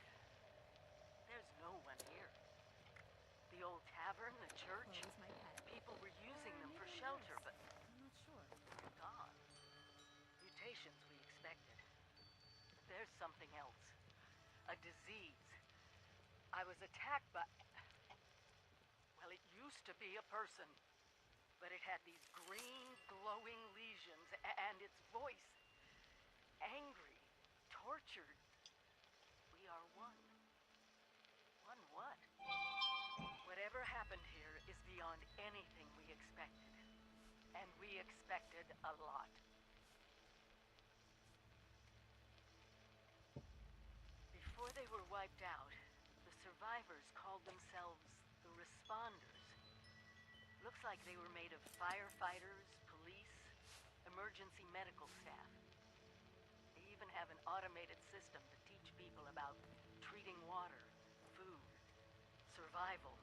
There's no one here. The old tavern, the church. People were using them for shelter, but I'm not sure. Gone. Mutations we expected. There's something else. A disease. I was attacked by... Well, it used to be a person. But it had these green, glowing lesions, and its voice. Angry. Tortured. We are one. One what? Whatever happened here is beyond anything we expected. And we expected a lot. Before they were wiped out, the survivors called themselves the Responders. Looks like they were made of firefighters, police, emergency medical staff. They even have an automated system to teach people about treating water, food, survival.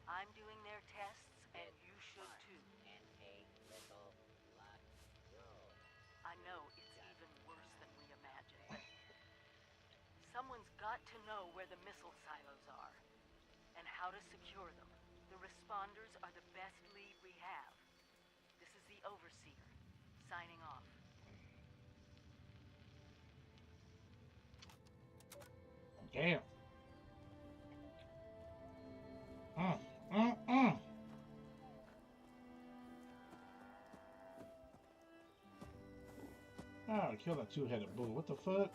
I'm doing their tests, and you should too. And a little luck. I know it's even worse than we imagined, but someone's got to know where the missile silos are, and how to secure them. The Responders are the best lead we have. This is the Overseer, signing off. Damn. Oh, kill that two-headed bull. What the fuck?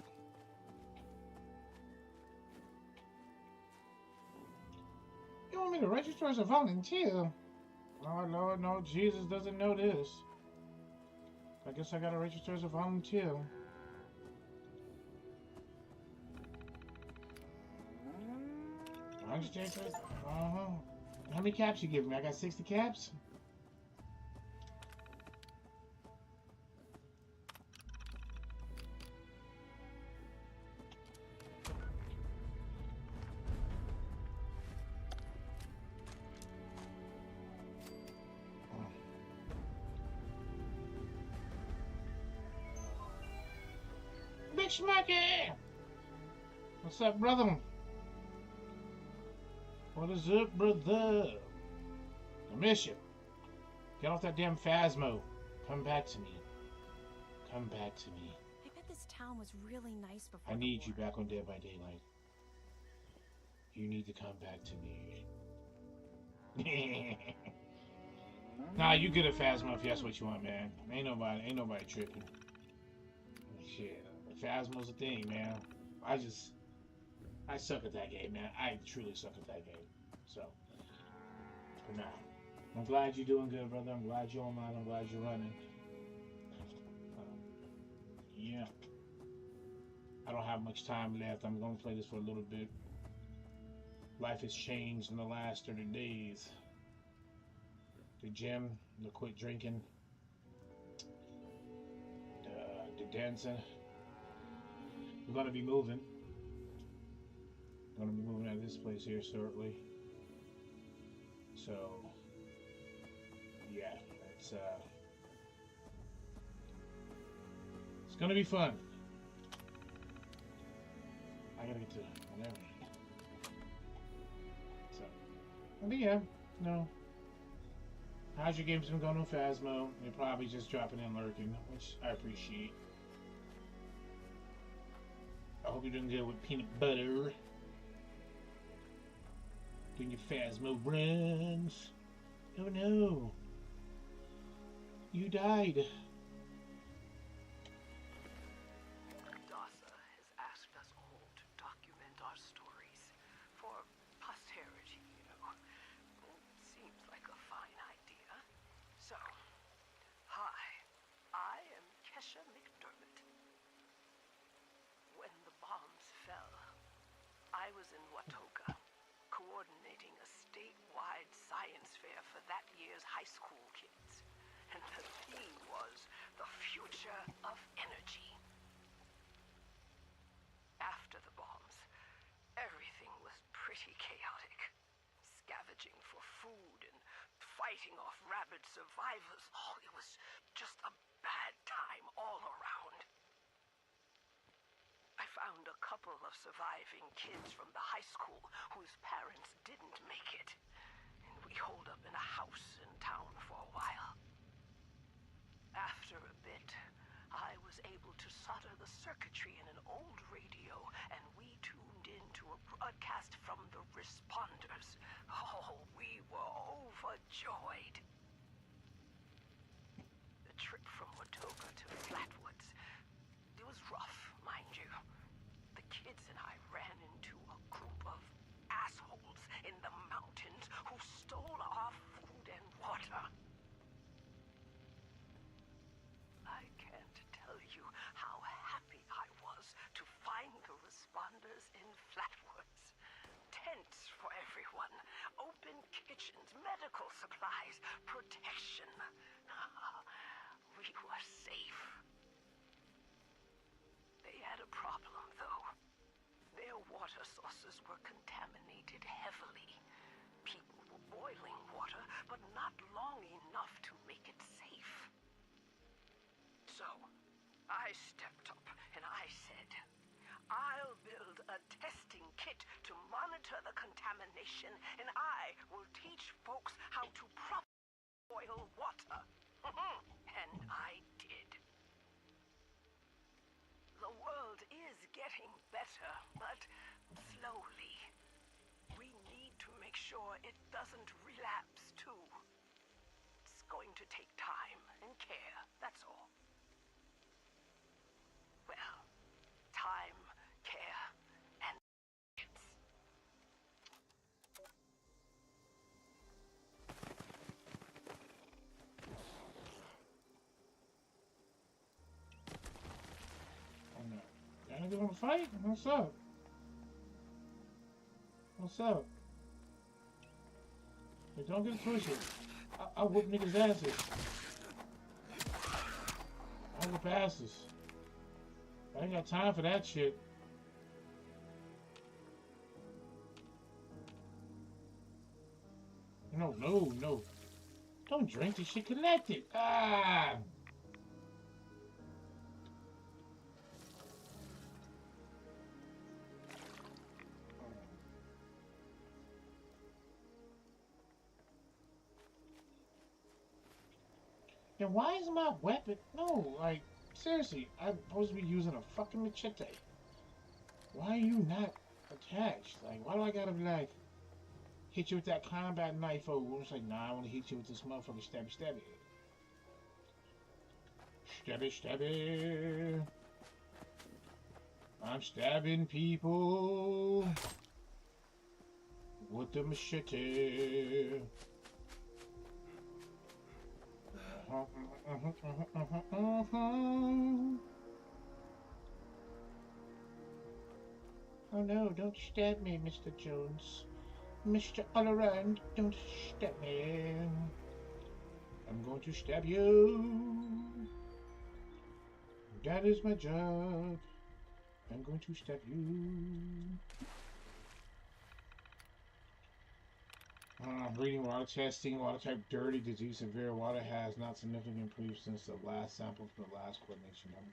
You want me to register as a volunteer? Oh, Lord, no. Jesus doesn't know this. I guess I gotta register as a volunteer. 100 treasure? Uh-huh. How many caps you give me? I got 60 caps? Big Schmucky! What's up, brother? What is up, brother? I miss you. Get off that damn Phasmo. Come back to me. Come back to me. I bet this town was really nice before. I need you back on Dead by Daylight. You need to come back to me. Nah, you good at Phasmo if that's what you want, man. Ain't nobody tripping. Shit. Phasmo's a thing, man. I suck at that game, man. I truly suck at that game. So, for now. I'm glad you're doing good, brother. I'm glad you're online. I'm glad you're running. Yeah. I don't have much time left. I'm going to play this for a little bit. Life has changed in the last 30 days. The gym, the quit drinking, the dancing. We're going to be moving. Going to be moving out of this place here shortly. So, yeah, it's going to be fun. I gotta get to whatever. So, but yeah, no. How's your games been going on Phasmo? You're probably just dropping in lurking, which I appreciate. I hope you're doing good with peanut butter. Doing your Phasmo runs. Oh no. You died. DASA has asked us all to document our stories for posterity, you know. It seems like a fine idea. So, hi, I am Kesha McDermott. When the bombs fell, I was in Watoga, coordinating a statewide science fair for that year's high school kids. And the theme was the future of energy. After the bombs, everything was pretty chaotic. Scavenging for food and fighting off rabid survivors. Oh, it was just a bad time all around. I found a couple of surviving kids from the high school whose parents didn't make it. And we holed up in a house in town for a while. After a bit, I was able to solder the circuitry in an old radio, and we tuned into a broadcast from the responders. Oh, we were overjoyed. The trip from Watoga to Flatwoods, it was rough, mind you. The kids and I ran into a group of assholes in the mountains who stole our food and water. I can't tell you how happy I was to find the responders in Flatwoods. Tents for everyone, open kitchens, medical supplies, protection. We were safe. They had a problem, though. Their water sources were contaminated heavily. People were boiling water, but not long enough to make it safe. So, I stepped up and I said, I'll build a testing kit to monitor the contamination, and I will teach folks how to properly boil water. And I did. The world is getting better, but slowly. We need to make sure it doesn't relapse, too. It's going to take time and care, that's all. Well, time, care, and it's... Oh no. Y'all niggas wanna fight? What's up? What's up? Hey, don't get it twisted. I whoop niggas' asses. I whoop asses. I ain't got time for that shit. No, no, no. Don't drink this shit connected. Ah! And why is my weapon? No, like, seriously, I'm supposed to be using a fucking machete. Why are you not attached? Like, why do I gotta be like, hit you with that combat knife? Oh, it's like, nah, I want to hit you with this motherfucking stabby stabby. Stabby stabby. I'm stabbing people with the machete. Oh no, don't stab me, Mr. Jones. Mr. All-Around, don't stab me. I'm going to stab you. That is my job. I'm going to stab you. Reading water testing. Water type dirty. Disease severe. Water has not significantly improved since the last sample from the last coordination. I'm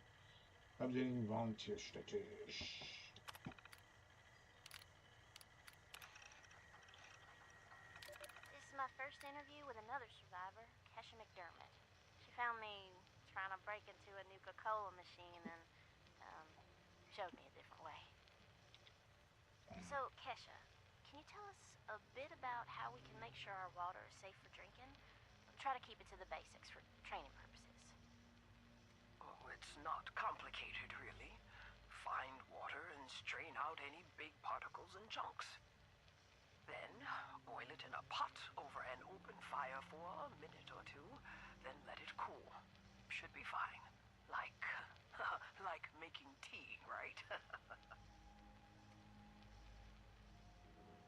updating volunteer status. This is my first interview with another survivor, Kesha McDermott. She found me trying to break into a Nuka-Cola machine and, showed me a different way. So, Kesha, can you tell us a bit about how we can make sure our water is safe for drinking? Try to keep it to the basics for training purposes. Oh, it's not complicated, really. Find water and strain out any big particles and chunks. Then, boil it in a pot over an open fire for a minute or two, then let it cool. Should be fine. Like making tea, right?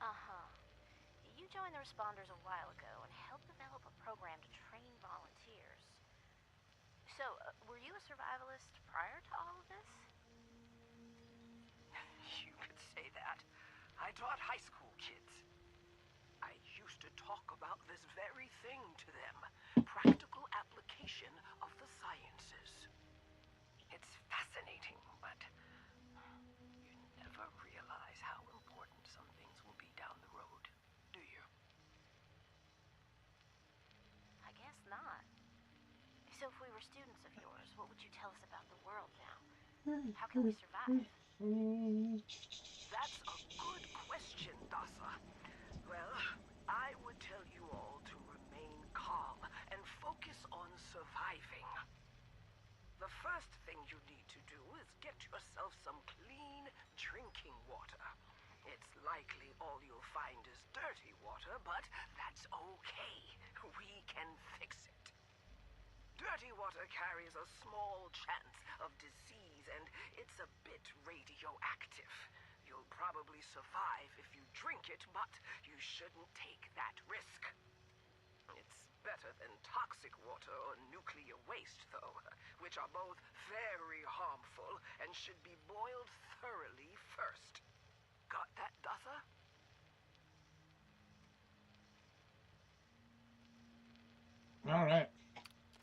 Uh-huh. You joined the responders a while ago and helped develop a program to train volunteers. So, were you a survivalist prior to all of this? You could say that. I taught high school kids. I used to talk about this very thing to them. Practical application of the sciences. It's fascinating, but you never realize how important some things will be down the road, do you? I guess not. So if we were students of yours, what would you tell us about the world now? How can we survive? That's a good question, Dasa. Well, I would tell you all to remain calm and focus on surviving. The first thing you need to do is get yourself some clean drinking water. It's likely all you'll find is dirty water, but that's okay. We can fix it. Dirty water carries a small chance of disease, and it's a bit radioactive. You'll probably survive if you drink it, but you shouldn't take that risk. It's better than toxic water or nuclear waste, though, which are both very harmful and should be boiled thoroughly first. Got that, Dasa? All right.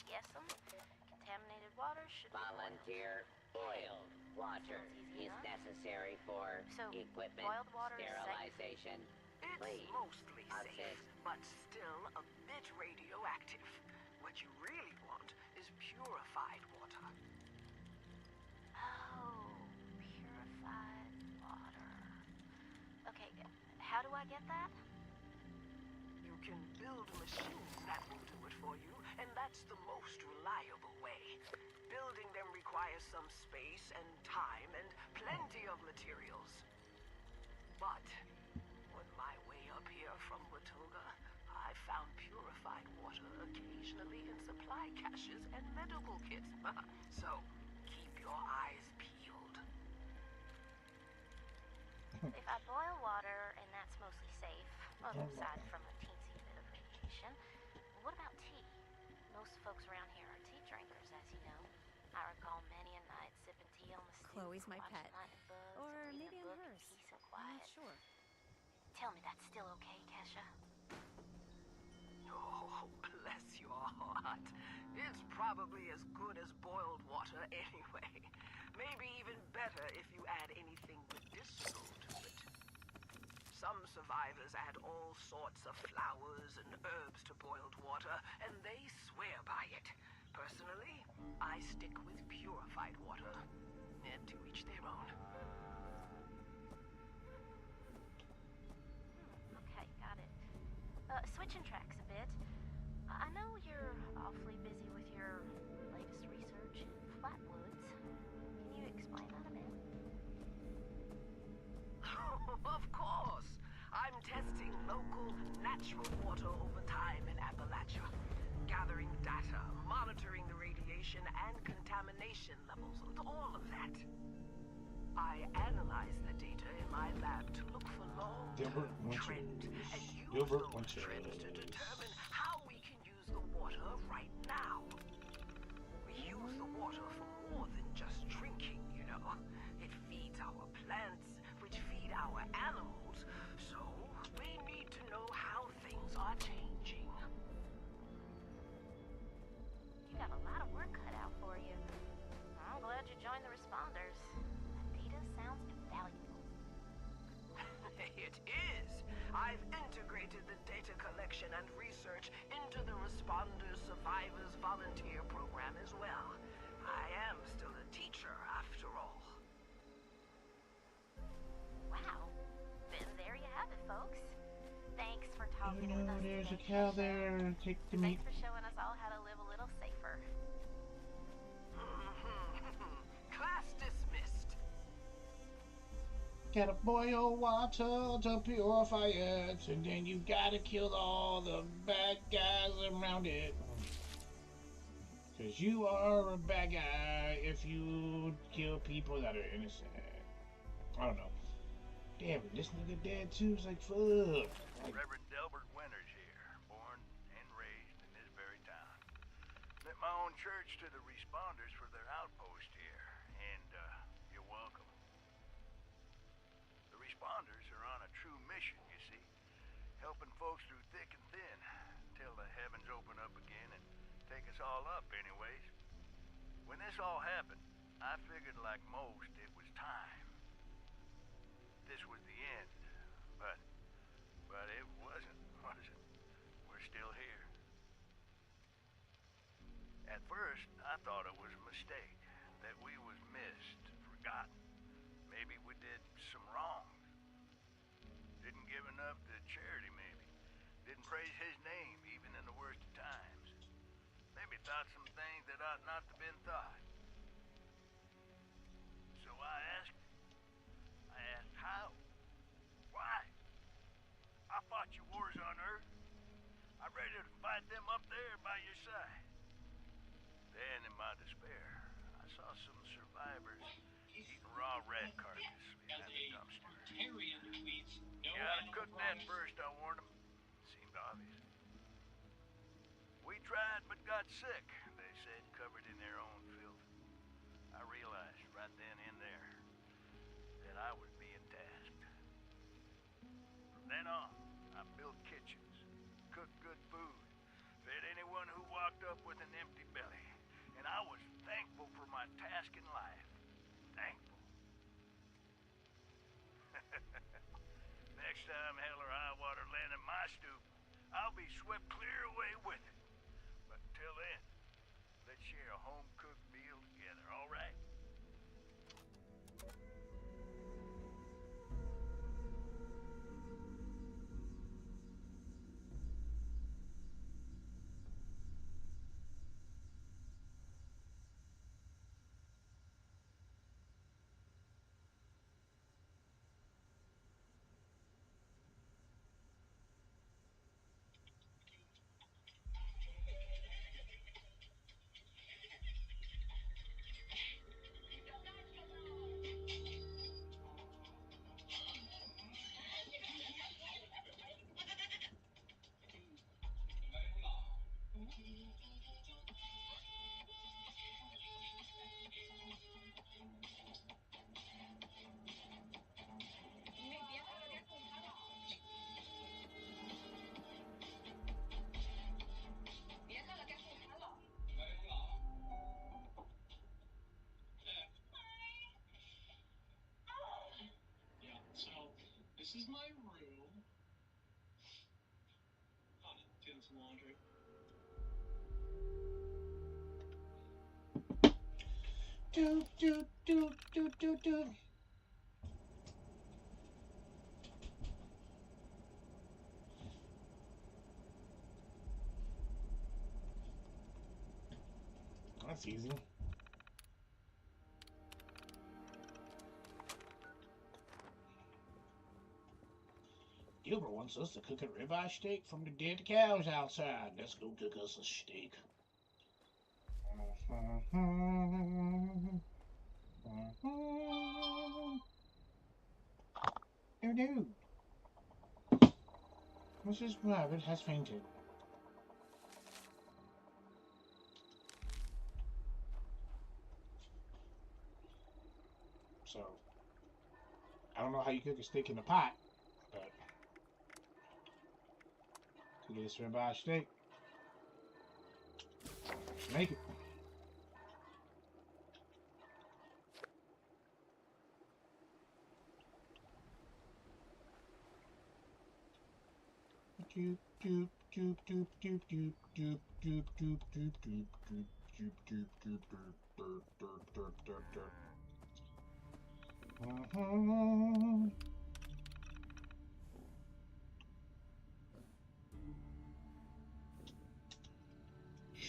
Yes'm. Contaminated water should Volunteer boiled water is necessary for equipment boiled water is safe? sterilization. It's Please mostly safe, assist. but still a bit radioactive. What you really want is purified water. Oh, purified water. Okay, how do I get that? You can build machines that will do it for you, and that's the most reliable way. Building them requires some space and time and plenty of materials. But on my way up here from Watoga, I found purified water occasionally in supply caches and medical kits. So, keep your eyes peeled. If I boil water and that's mostly safe, well, aside from a teensy bit of Most folks around here are tea drinkers, as you know. I recall many a night sipping tea on the stoop, Chloe's my watching pet. lightning bugs, Or and reading maybe a I'm book in hers. peace and I'm quiet. not sure. Tell me that's still okay, Kesha? Oh, bless your heart. It's probably as good as boiled water anyway. Maybe even better if you add anything medicinal to it. Some survivors add all sorts of flowers and herbs to boiled water, and they swear by it. Personally, I stick with purified water. To each their own. Okay, got it. Switching tracks a bit. I know you're awfully busy with your latest research in Flatwoods. Can you explain that a bit? Of course. I'm testing local natural water over time in Appalachia. Gathering data, monitoring the radiation and contamination levels, all of that. I analyze the data in my lab to look for long-term trends and use those trends to determine how we can use the water right now. We use the water for more than just drinking, you know. It feeds our plants, which feed our animals, so we need to know how things are changing. You got a lot of work cut out for you. I'm glad you joined the responders. That data sounds invaluable. It is. I've integrated the data collection and research into the Responders Survivors Volunteer Program as well. I am still a teacher, after all. Wow. Then there you have it, folks. Thanks for talking with us There's a today, cow Kesha. there. Take the meat. Thanks for showing us all how to live a little safer. Class dismissed. Gotta boil water to purify it, and then you gotta kill all the bad guys around it. Cause you are a bad guy if you kill people that are innocent. I don't know. Damn, this nigga dead too. It's like, fuck. Like, Reverend Delbert Winters here, born and raised in this very town. Lent my own church to the responders for their outpost here, and you're welcome. The responders are on a true mission, you see, helping folks through thick and thin, till the heavens open up again and take us all up anyways. When this all happened, I figured like most it was time. This was the end, but it wasn't, was it? We're still here. At first, I thought it was a mistake, that we was missed, forgotten. Maybe we did some wrongs. Didn't give enough to charity, maybe. Didn't praise his name, even in the worst of times. Maybe thought some things that ought not to been thought. So I asked how? Why? I fought your wars on Earth. I'm ready to fight them up there by your side. Then, in my despair, I saw some survivors eating raw rat carcass behind the dumpster. You gotta cook that first, I warned them. Seemed obvious. We tried but got sick, they said, covered in their own filth. I realized right then and there that I was being tasked. From then on, I built kitchens, cooked good food, fed anyone who walked up with an empty belly. And I was thankful for my task in life. Thankful. Next time hell or high water land in my stoop, I'll be swept clear away with it. But until then, let's share a home-cooked meal together, all right? This is my room. Oh, doing some laundry. Do. That's easy. Gilbert wants us to cook a ribeye steak from the dead cows outside. Let's go cook us a steak. Oh no! Mrs. Rabbit has fainted. So, I don't know how you cook a steak in a pot, but to get this ribeye steak, make it. Doop doop doop doop doop doop doop doop doop doop doop doop doop doop doop doop doop doop.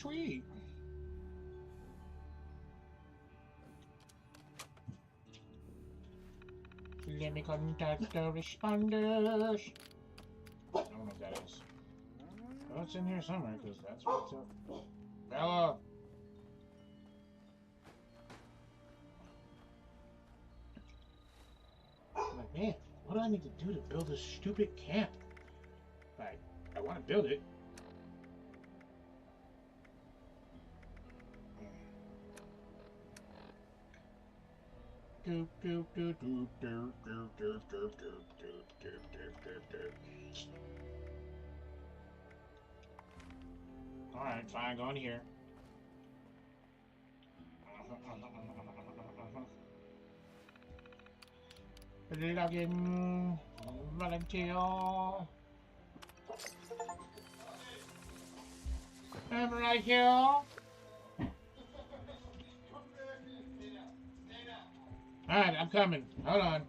Sweet. Let me contact the responders. I don't know what that is. Well, it's in here somewhere, because that's what's up. Bella! I'm like, man, what do I need to do to build this stupid camp? Like, I want to build it. Doop doop doop doop doop doop doop doop doop doop doop doop. Alright, fine, go in here. Login volunteer. I'm right here. Alright, I'm coming. Hold on.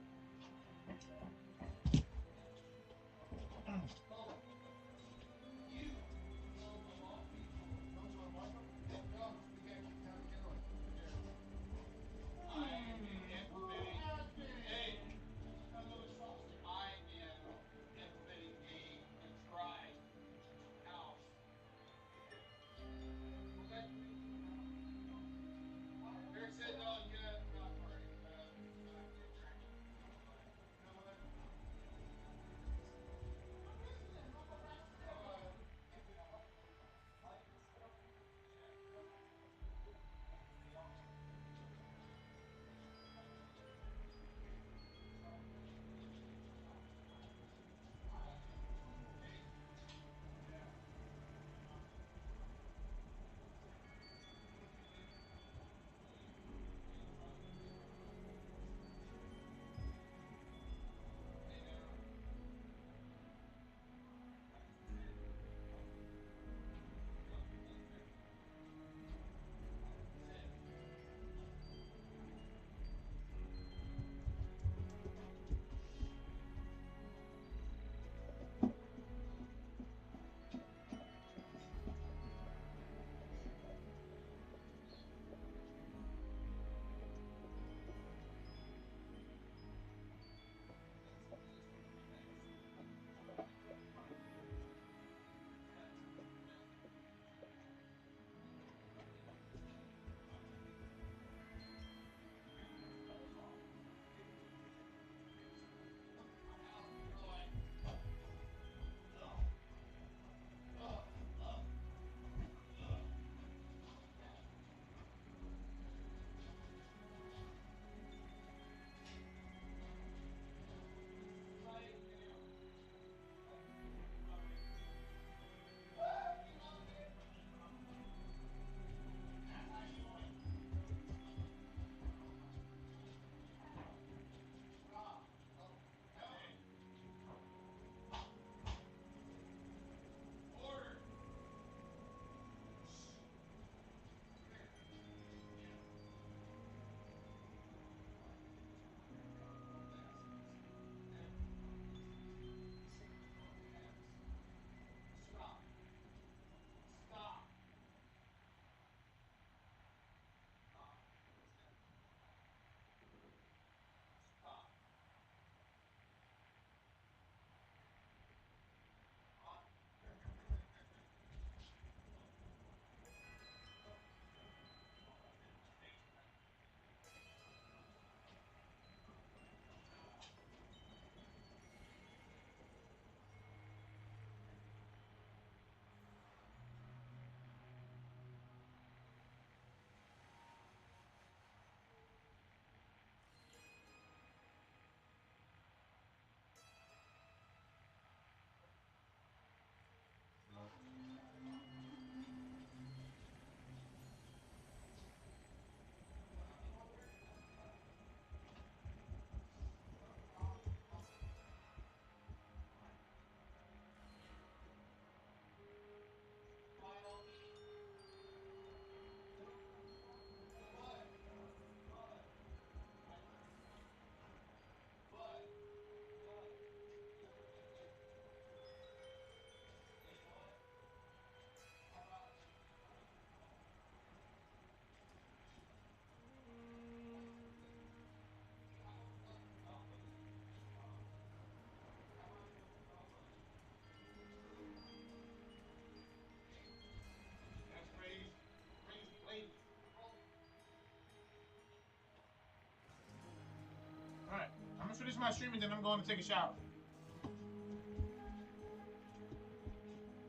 my stream and then I'm going to take a shower.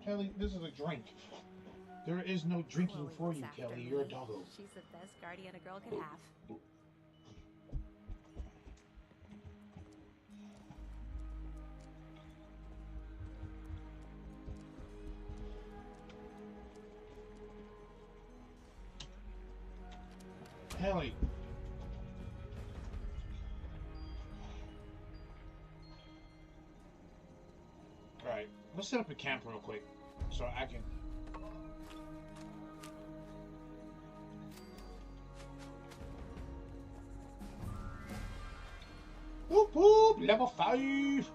Kelly, this is a drink. There is no drinking for you, Kelly. You're a doggo. She's the best guardian a girl could have. Kelly. Alright, let's set up a camp real quick so I can. Whoop whoop, level 5!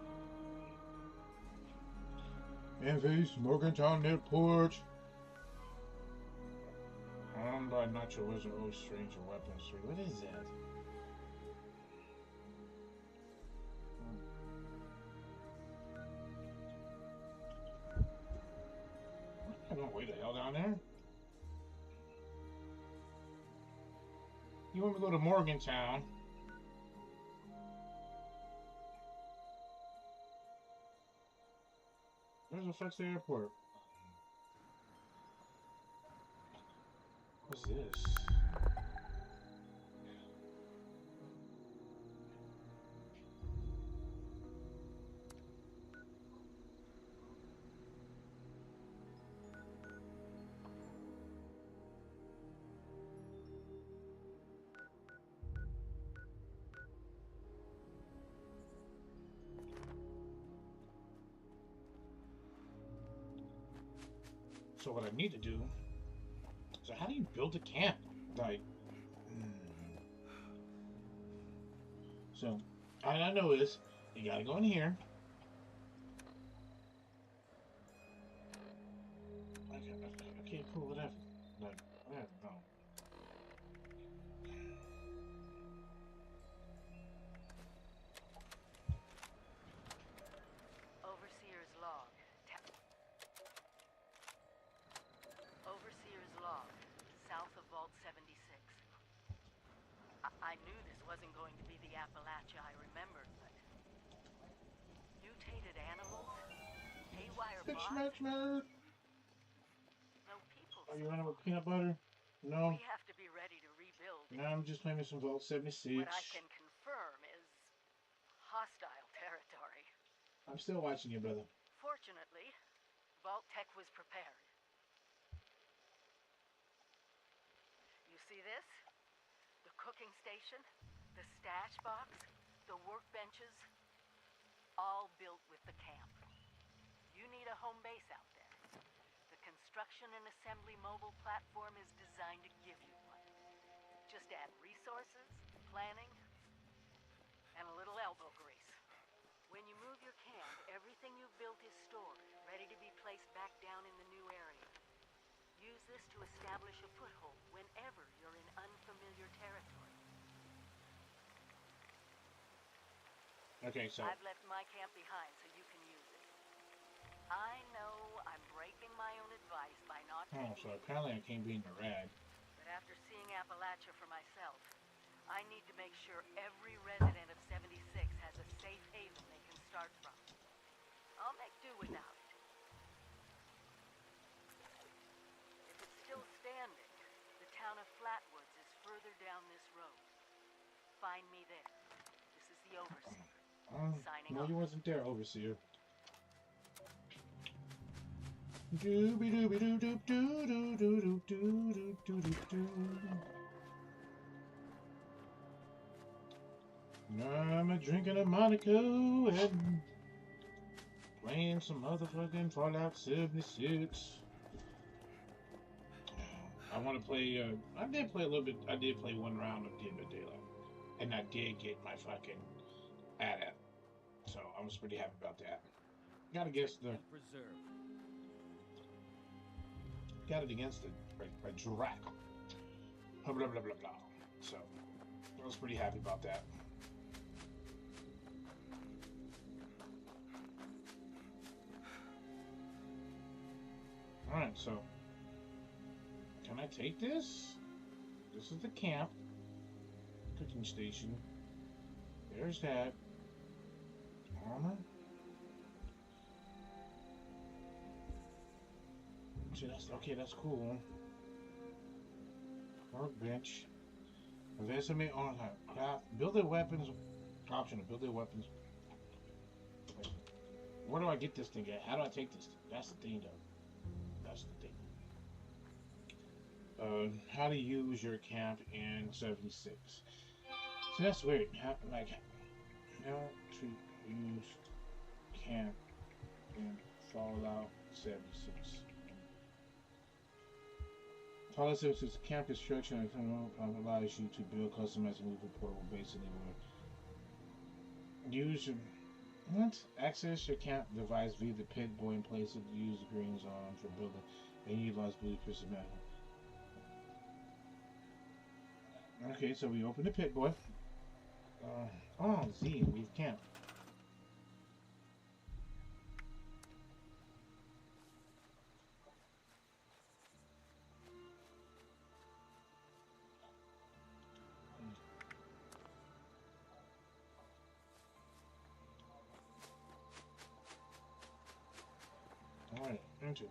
MV Morgantown Airport. Armed by Nacho Wizard, oh stranger weapons 3. What is that? I don't way the hell down there. You want me to go to Morgantown? Where's the fuck's the airport? What's this? So what I need to do, so how do you build a camp? Like, so, all I know is, you gotta go in here. Okay, cool, whatever. Like, whatever, no. Overseer's log. Overseer's log, south of Vault 76. I knew this wasn't going to be the Appalachia I remembered, but mutated animals, haywire bots. No people. Are you running with peanut butter? No. We have to be ready to rebuild. No, I'm just playing some Vault 76. What I can confirm is hostile territory. I'm still watching you, brother. Fortunately, Vault Tech was prepared. You see this? The cooking station, the stash box, the workbenches, all built with the camp. You need a home base out there. The construction and assembly mobile platform is designed to give you one. Just add resources, planning, and a little elbow grease. When you move your camp, everything you've built is stored, ready to be placed back down in the new area. Use this to establish a foothold whenever you're in unfamiliar territory. Okay, so I've left my camp behind so you can use it. I know I'm breaking my own advice by not taking so apparently I can't be in the rad. but after seeing Appalachia for myself, I need to make sure every resident of 76 has a safe haven they can start from. I'll make do without it. If it's still standing, the town of Flatwoods is further down this road. Find me there. This is the Overseer. Signing No, off. you wasn't there, Overseer. Dooby dooby doo doo doo doo doo doo doo doo doo doo. Now I'm drinking a Monaco and playing some motherfucking Fallout 76. I want to play, I did play a little bit, I did play one round of Dead by Daylight. And I did get my fucking AT-AT. So I was pretty happy about that. Got against the... Got it against a Drac. Blah, blah, blah, blah, blah. So, I was pretty happy about that. Alright, so... Can I take this? This is the camp. Cooking station. There's that. Armor? See, that's okay, that's cool. Workbench. Estimate on craft. Build their weapons. Optional. Build their weapons. Where do I get this thing at? How do I take this thing? That's the thing, though. That's the thing. How to use your camp in 76. So that's weird. How to use camp in Fallout 76. Fallout 76 camp construction allows you to build customized movable portable base anywhere. Use your access your camp device via the pit boy and place it. Use the green zone for building and utilize blueprints and metal. Okay, so we open the pit boy. Oh, Z, we've camp. Alright, enter.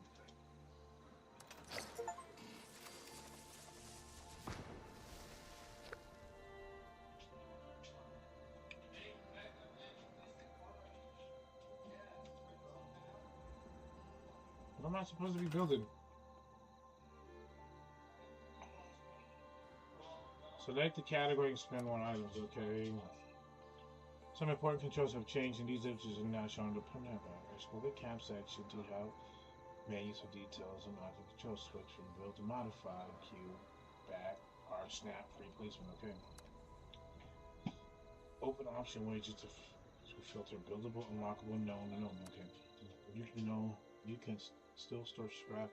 What am I supposed to be building? Select the category and spend 1 item. Okay. Some important controls have changed and these images are now shown on the permanent bar. Explore the camp section to help menus for details and the control switch from build to modify, Q, back, R, snap, free placement. Okay. Open option widget to filter buildable, unlockable, known, and unknown. Okay. You can still store scrap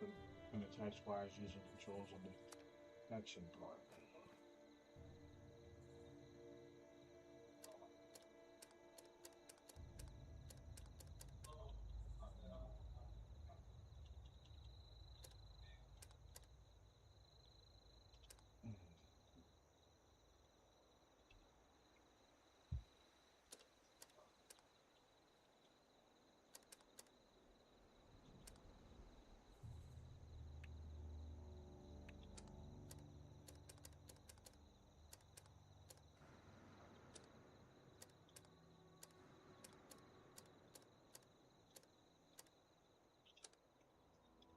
and attach wires using controls on the action part.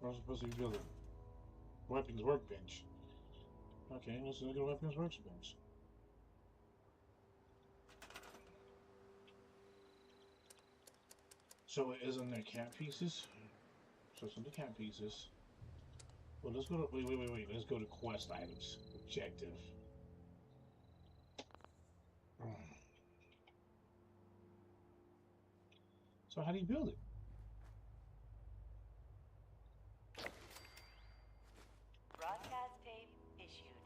What am I supposed to be building? Weapons workbench. Okay, let's look at weapons workbench. So it isn't their camp pieces? So it's in the camp pieces. Well, let's go to wait. Let's go to quest items. Objective. So how do you build it? Broadcast tape issued.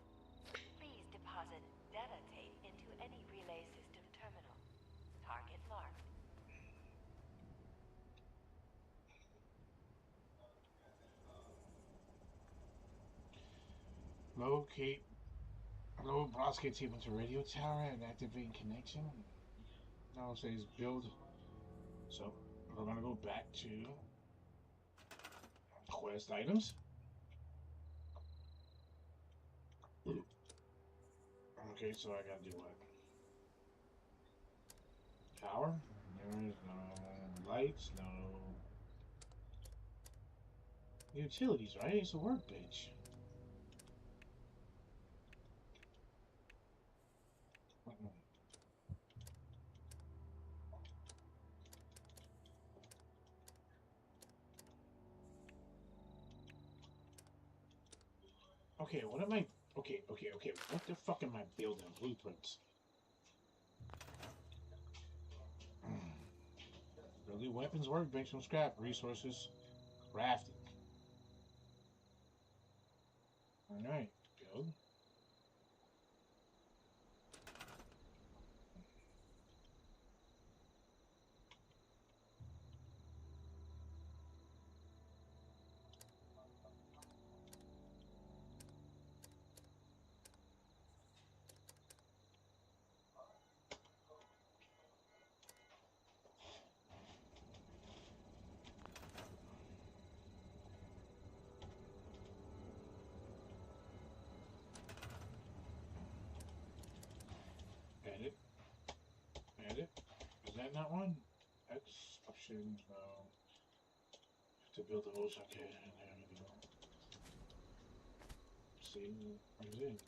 Please deposit data tape into any relay system terminal. Target marked. Load broadcast tape into radio tower and activate connection. Now it says build. So we're gonna go back to quest items. Okay, so I gotta do what? Tower? There is no lights, no utilities, right? It's a workbench. Okay, what am I? Okay. What the fuck am I building? Blueprints. Really, weapons workbench from scrap, resources, crafting. All right, build. that not one? That's option. To build the whole okay, and there we go. See, what is it?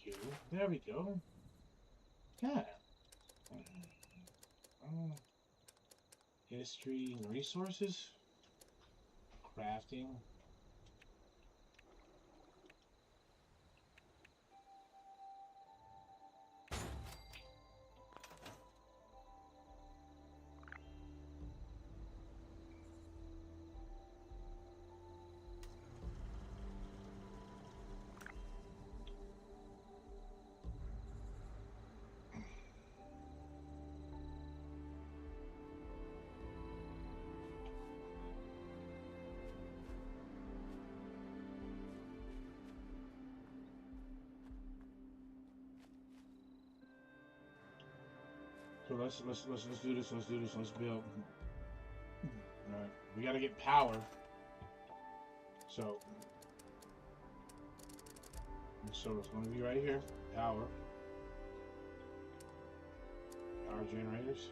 Q. There we go. Yeah. History and resources. Crafting. So let's do this. Let's do this. Let's build. All right, we gotta get power. So it's gonna be right here. Power generators.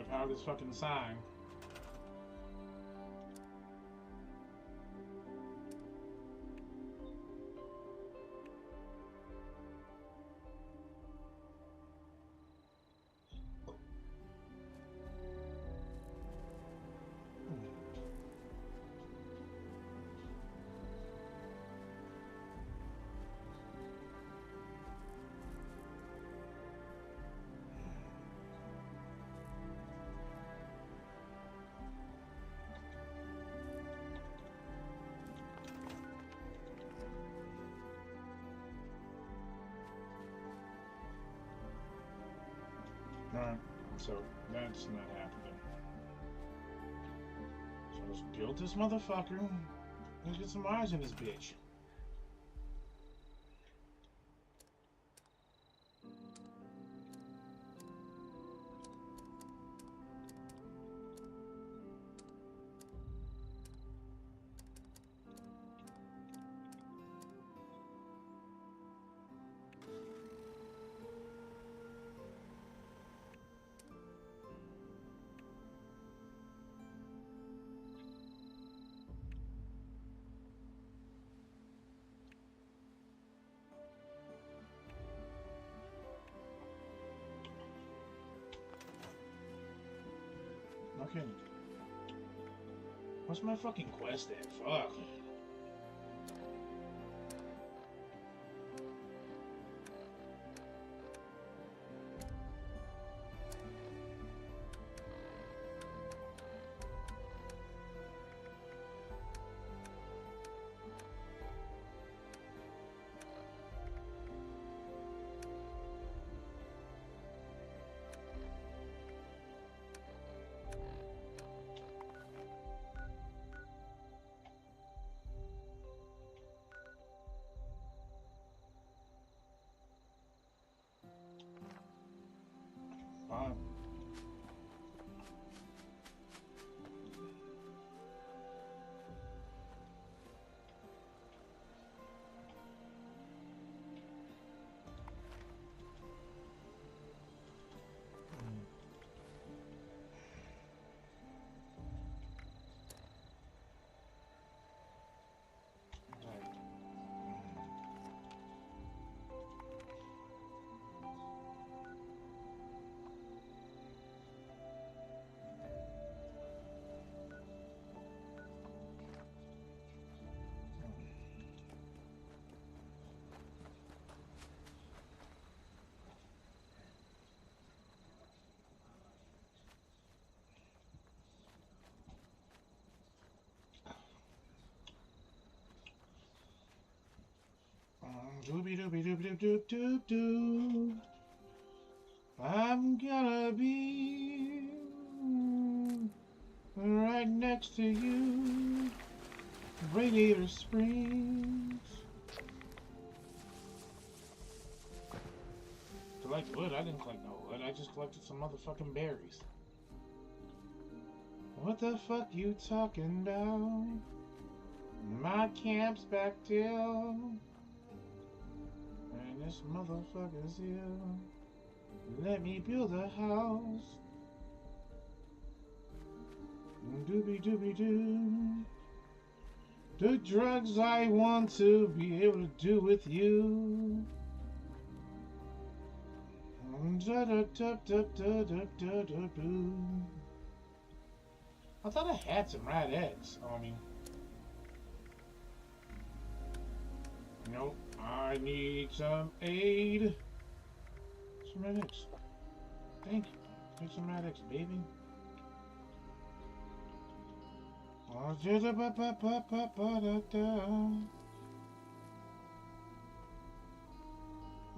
Power this fucking sign. Alright, so that's not happening. So let's build this motherfucker. Let's get some eyes in this bitch. Okay. What's my fucking quest at? Fuck. Fine. Doobie doobie doobie doop doop doop. I'm gonna be right next to you, Radiator Springs. collect wood. I didn't collect no wood. I just collected some motherfucking berries. What the fuck you talking about? My camp's back till, and this motherfucker's here. Let me build a house. Doobie doobie doo. The drugs I want to be able to do with you. Da da da da da da da da boo. I thought I had some rat eggs on me. Nope. I need some aid. Some rat eggs. Thank you. Get some rat eggs, baby.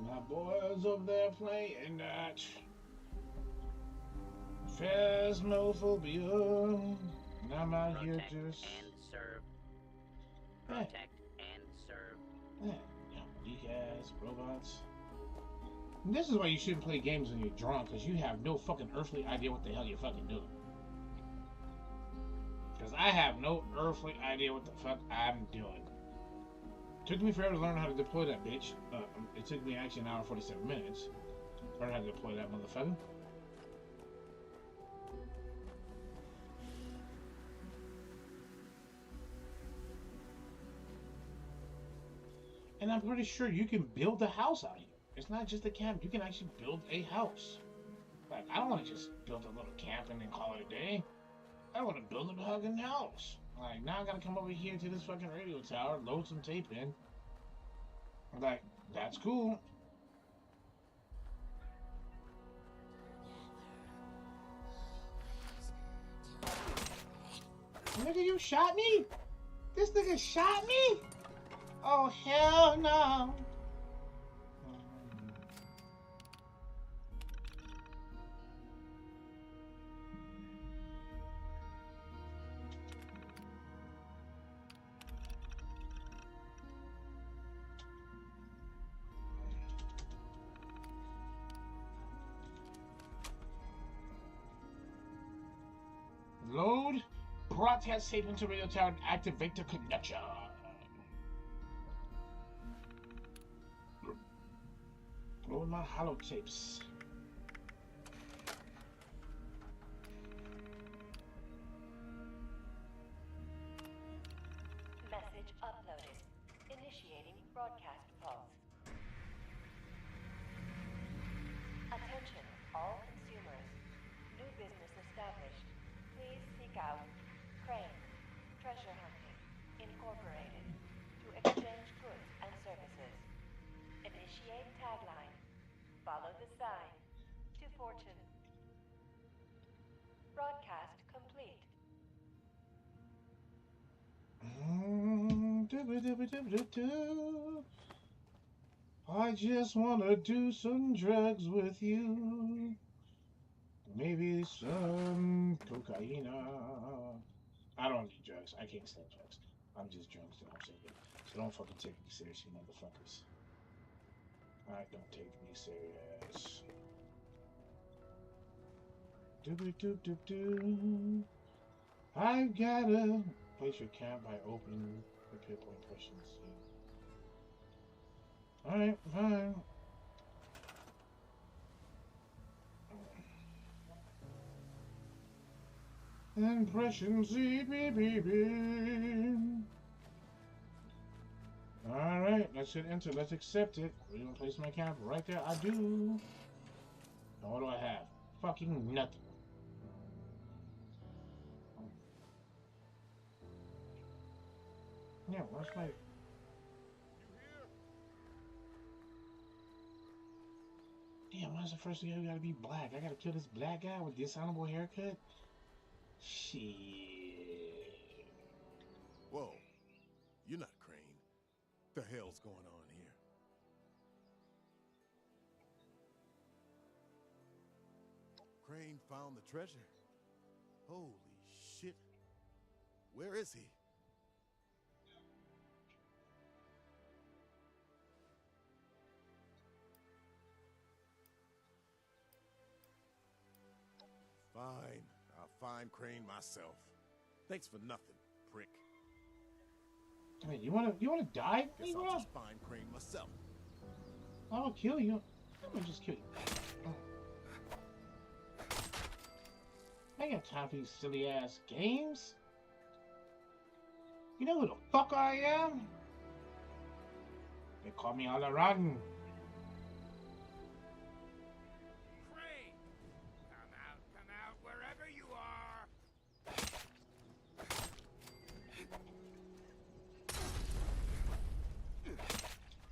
My boys over there playing that Phasmophobia. And I'm out here just and serve. Protect and serve. Yeah, weak ass robots. And this is why you shouldn't play games when you're drunk, because you have no fucking earthly idea what the hell you're fucking doing. Because I have no earthly idea what the fuck I'm doing. Took me forever to learn how to deploy that bitch. It took me actually an hour and 47 minutes to learn how to deploy that motherfucker. And I'm pretty sure you can build a house out here. It's not just a camp. You can actually build a house. Like, I don't want to just build a little camp and then call it a day. I want to build a fucking house. Like, now I gotta come over here to this fucking radio tower, load some tape in. Like, that's cool. Nigga, you shot me? This nigga shot me? Oh, hell no. Load broadcast tape into radio tower and activate the connection. Load my holotapes. Message uploaded. Initiating broadcast pause. Attention, all consumers. New business established. Please seek out Crane Treasure Hunting Incorporated to exchange goods and services. Initiate tagline. Follow the sign to fortune. Broadcast complete. I just wanna do some drugs with you. Maybe some cocaine. I don't need drugs. I can't stand drugs. I'm just drunk, so I'm saying it. So don't fucking take me seriously, motherfuckers. Alright, don't take me serious. Doobie doop doop doo. I've gotta place your camp by opening the people impressions. Yeah. Alright, fine. Impressions, Alright, let's hit enter. Let's accept it. We're gonna place my camp right there. I do. Now what do I have? Fucking nothing. Yeah, where's my... Damn, why's the first guy gotta be black? I gotta kill this black guy with dishonorable haircut? Shit. Whoa. You're not Crane. What the hell's going on here? Crane found the treasure. Holy shit. Where is he? find Crane myself. Thanks for nothing, prick. Hey, you wanna die? Guess I'll just find Crane myself. I will kill you. I'm gonna just kill you. I ain't got time for these silly ass games. You know who the fuck I am? They call me Alaran. Crane! Come out, wherever you are!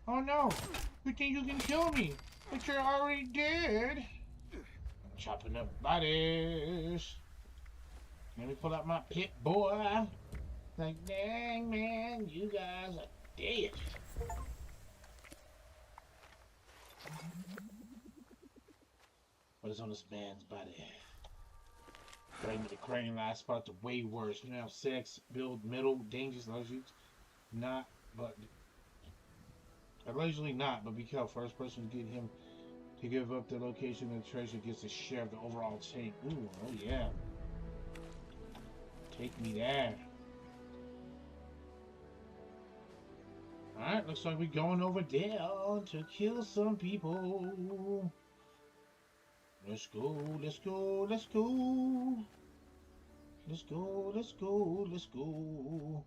Oh no! You think you can kill me? But you're already dead. I'm chopping up bodies. Let me pull out my pit boy. Like, dang man, you guys are dead. What is on this man's body? Bring me the Crane last spot to way worse. You know, sex, build, middle, dangerous, allegedly not, but allegedly not, but be careful. First person to get him to give up the location of the treasure gets a share of the overall tank. Ooh, oh yeah. Take me there. Alright, looks like we're going over there to kill some people. Let's go, let's go, let's go. Let's go, let's go, let's go.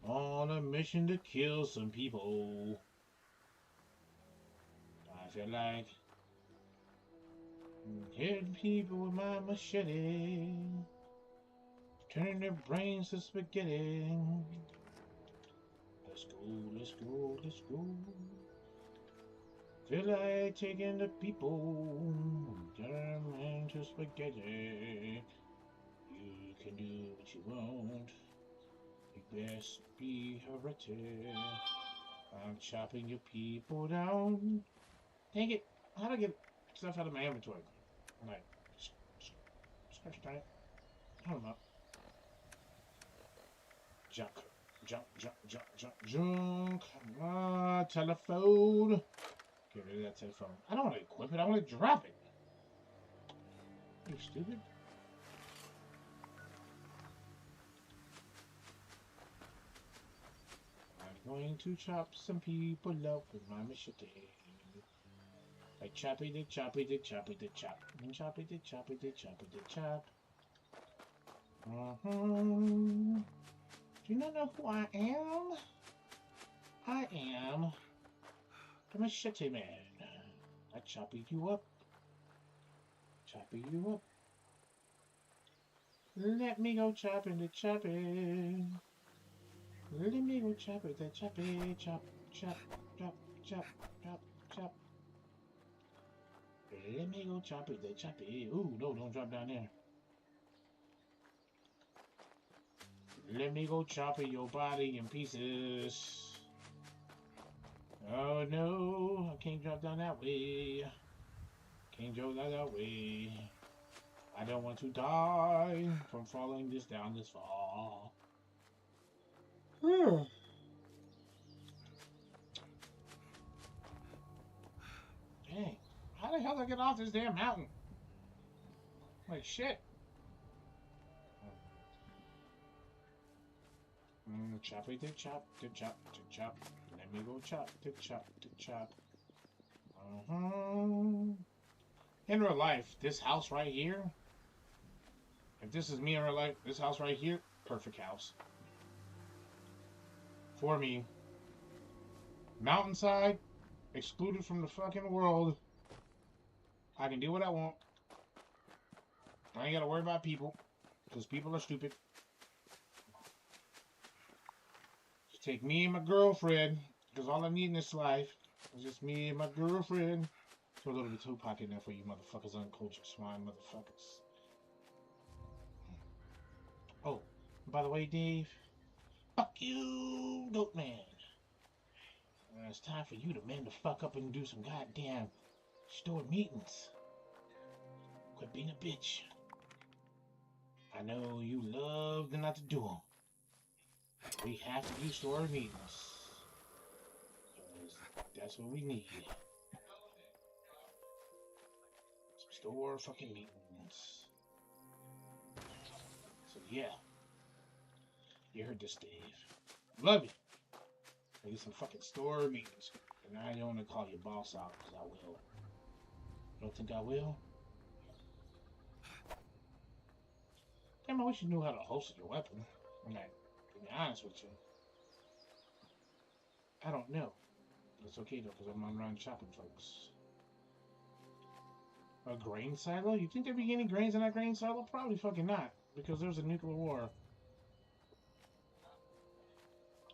On a mission to kill some people. I feel like hitting people with my machete. Turning their brains to spaghetti. Let's go, let's go, let's go. Feel like taking the people, turn them into spaghetti. You can do what you want. You best be heretic. I'm chopping your people down. Dang it! How do I get stuff out of my inventory? Like, scratch that. I don't know. Junk. Junk, junk, junk, junk, junk. Ah, telephone. Get rid of that telephone. I don't want to equip it. I want to drop it. Are you stupid? I'm going to chop some people up with my machete. Like choppy did choppy did choppy did chop. And choppy did choppy did choppy did chop. Do you not know who I am? I am the Machete Man. I choppy you up. Choppy you up. Let me go chopping the chopping. Let me go chopping the choppy. Chop, chop, chop, chop, chop, chop. Let me go chopping the choppy. Ooh, no, don't drop down there. Let me go chopping your body in pieces. Oh no, I can't drop down that way. Can't drop down that way. I don't want to die from falling down this far. Dang, how the hell did I get off this damn mountain? Like shit. Choppy to chop to chop to chop. Let me go chop to chop to chop. In real life, this house right here. If this is me in real life, this house right here, perfect house. For me. Mountainside, excluded from the fucking world. I can do what I want. I ain't gotta worry about people, because people are stupid. Just take me and my girlfriend, because all I need in this life is just me and my girlfriend. Throw a little bit of Tupac in there for you motherfuckers, uncultured swine motherfuckers. Oh, by the way, Dave, fuck you, Goat Man. It's time for you to man the fuck up and do some goddamn store meetings. Quit being a bitch. I know you love not to do them. We have to do store meetings. That's what we need. Some store fucking meetings. yeah. You heard this, Dave. Love you. I get some fucking store meetings. And I don't want to call your boss out, because I will. You don't think I will? Damn, I wish you knew how to holster your weapon. I'm not, to be honest with you. I don't know. It's okay though, because I'm around shopping, folks. A grain silo? You think there'd be any grains in that grain silo? Probably fucking not. Because there's a nuclear war.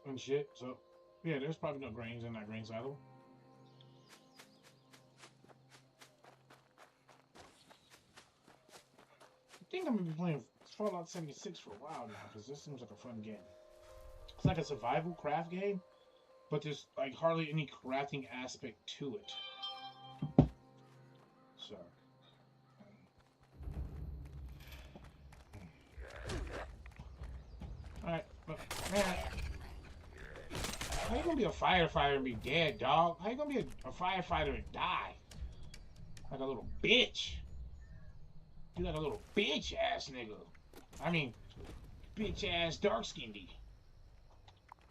And shit, so... yeah, there's probably no grains in that grain silo. I think I'm gonna be playing Fallout 76 for a while now, because this seems like a fun game. It's like a survival craft game, but there's like hardly any crafting aspect to it. So... alright, look, man. How you gonna be a firefighter and be dead, dog? How you gonna be a firefighter and die? Like a little bitch. You like a little bitch ass nigga. I mean, bitch ass dark skinned.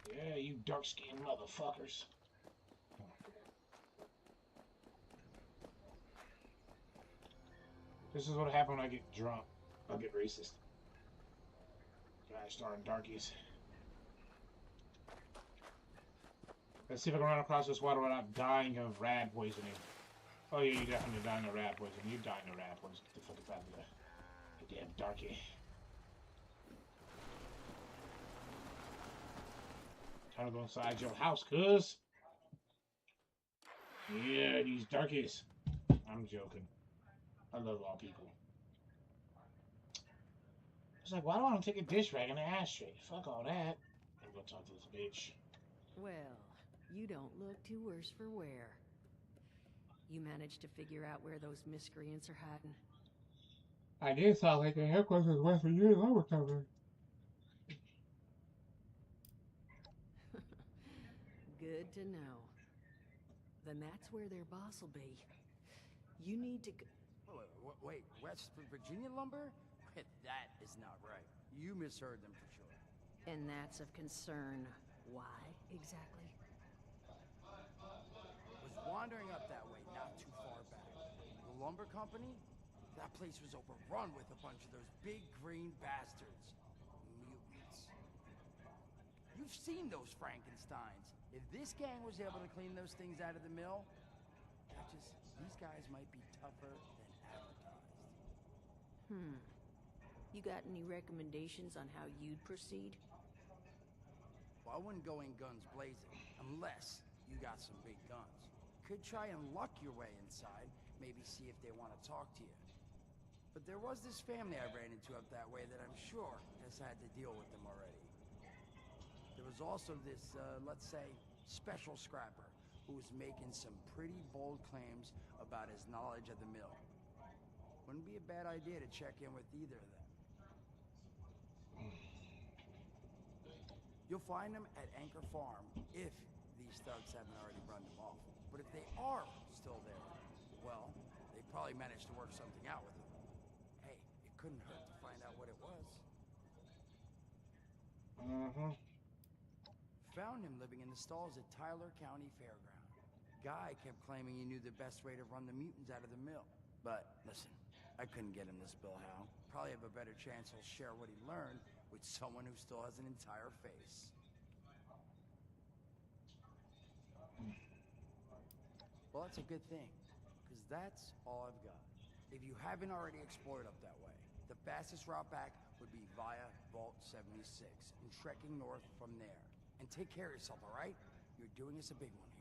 Yeah, you dark skinned motherfuckers. This is what happens when I get drunk. I'll get racist. Guys starting darkies. Let's see if I can run across this water without dying of rad poisoning. Oh yeah, you definitely dying of rad poisoning. You dying of rad poisoning. Get the fuck up out of there. You damn darky. Time to go inside your house, cuz. Yeah, these darkies. I'm joking. I love all people. It's like, why do I want to take a dish rag and an ashtray? Fuck all that. I'm gonna talk to this bitch. Well, you don't look too worse for wear. You managed to figure out where those miscreants are hiding? I did sound like the headquarters of West Virginia undercover. Good to know. Then that's where their boss will be. You need to go... Wait, West Virginia lumber? That is not right. You misheard them for sure. And that's of concern. Why, exactly? Was wandering up that way not too far back. The lumber company? That place was overrun with a bunch of those big green bastards. Mutants. You've seen those Frankensteins. If this gang was able to clean those things out of the mill, these guys might be tougher than advertised. You got any recommendations on how you'd proceed? Well, I wouldn't go in guns blazing, unless you got some big guns. Could try and luck your way inside, maybe see if they want to talk to you. But there was this family I ran into up that way that I'm sure has had to deal with them already. There was also this, let's say, special scrapper who was making some pretty bold claims about his knowledge of the mill. Wouldn't be a bad idea to check in with either of them. You'll find them at Anchor Farm, if these thugs haven't already run them off. But if they are still there, well, they probably managed to work something out with them. Hey, it couldn't hurt to find out what it was. Found him living in the stalls at Tyler County Fairground. Guy kept claiming he knew the best way to run the mutants out of the mill. But, listen, I couldn't get him this bill, Hal. Probably have a better chance he'll share what he learned with someone who still has an entire face. Well, that's a good thing, because that's all I've got. If you haven't already explored up that way, the fastest route back would be via Vault 76 and trekking north from there. And take care of yourself, all right? You're doing us a big one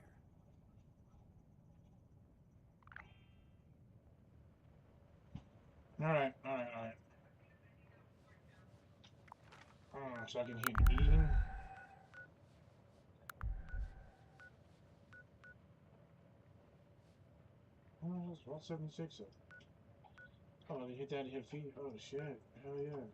here. Alright. So I can hit eating. Oh, that's 176. Oh, they hit that, hit feet. Oh, shit. Hell yeah.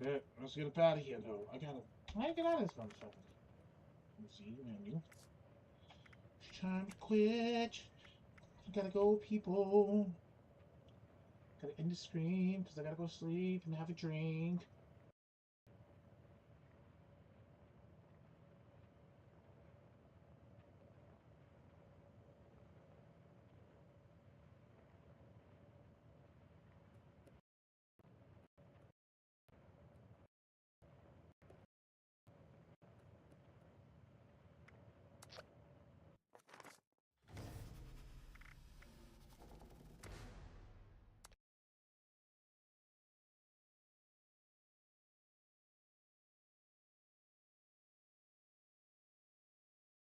Yeah, let's get up out of here, though. How do I get out of this motherfucker? Let's see, menu. Time to quit. Gotta go, people. Gotta end the stream because I gotta go sleep and have a drink.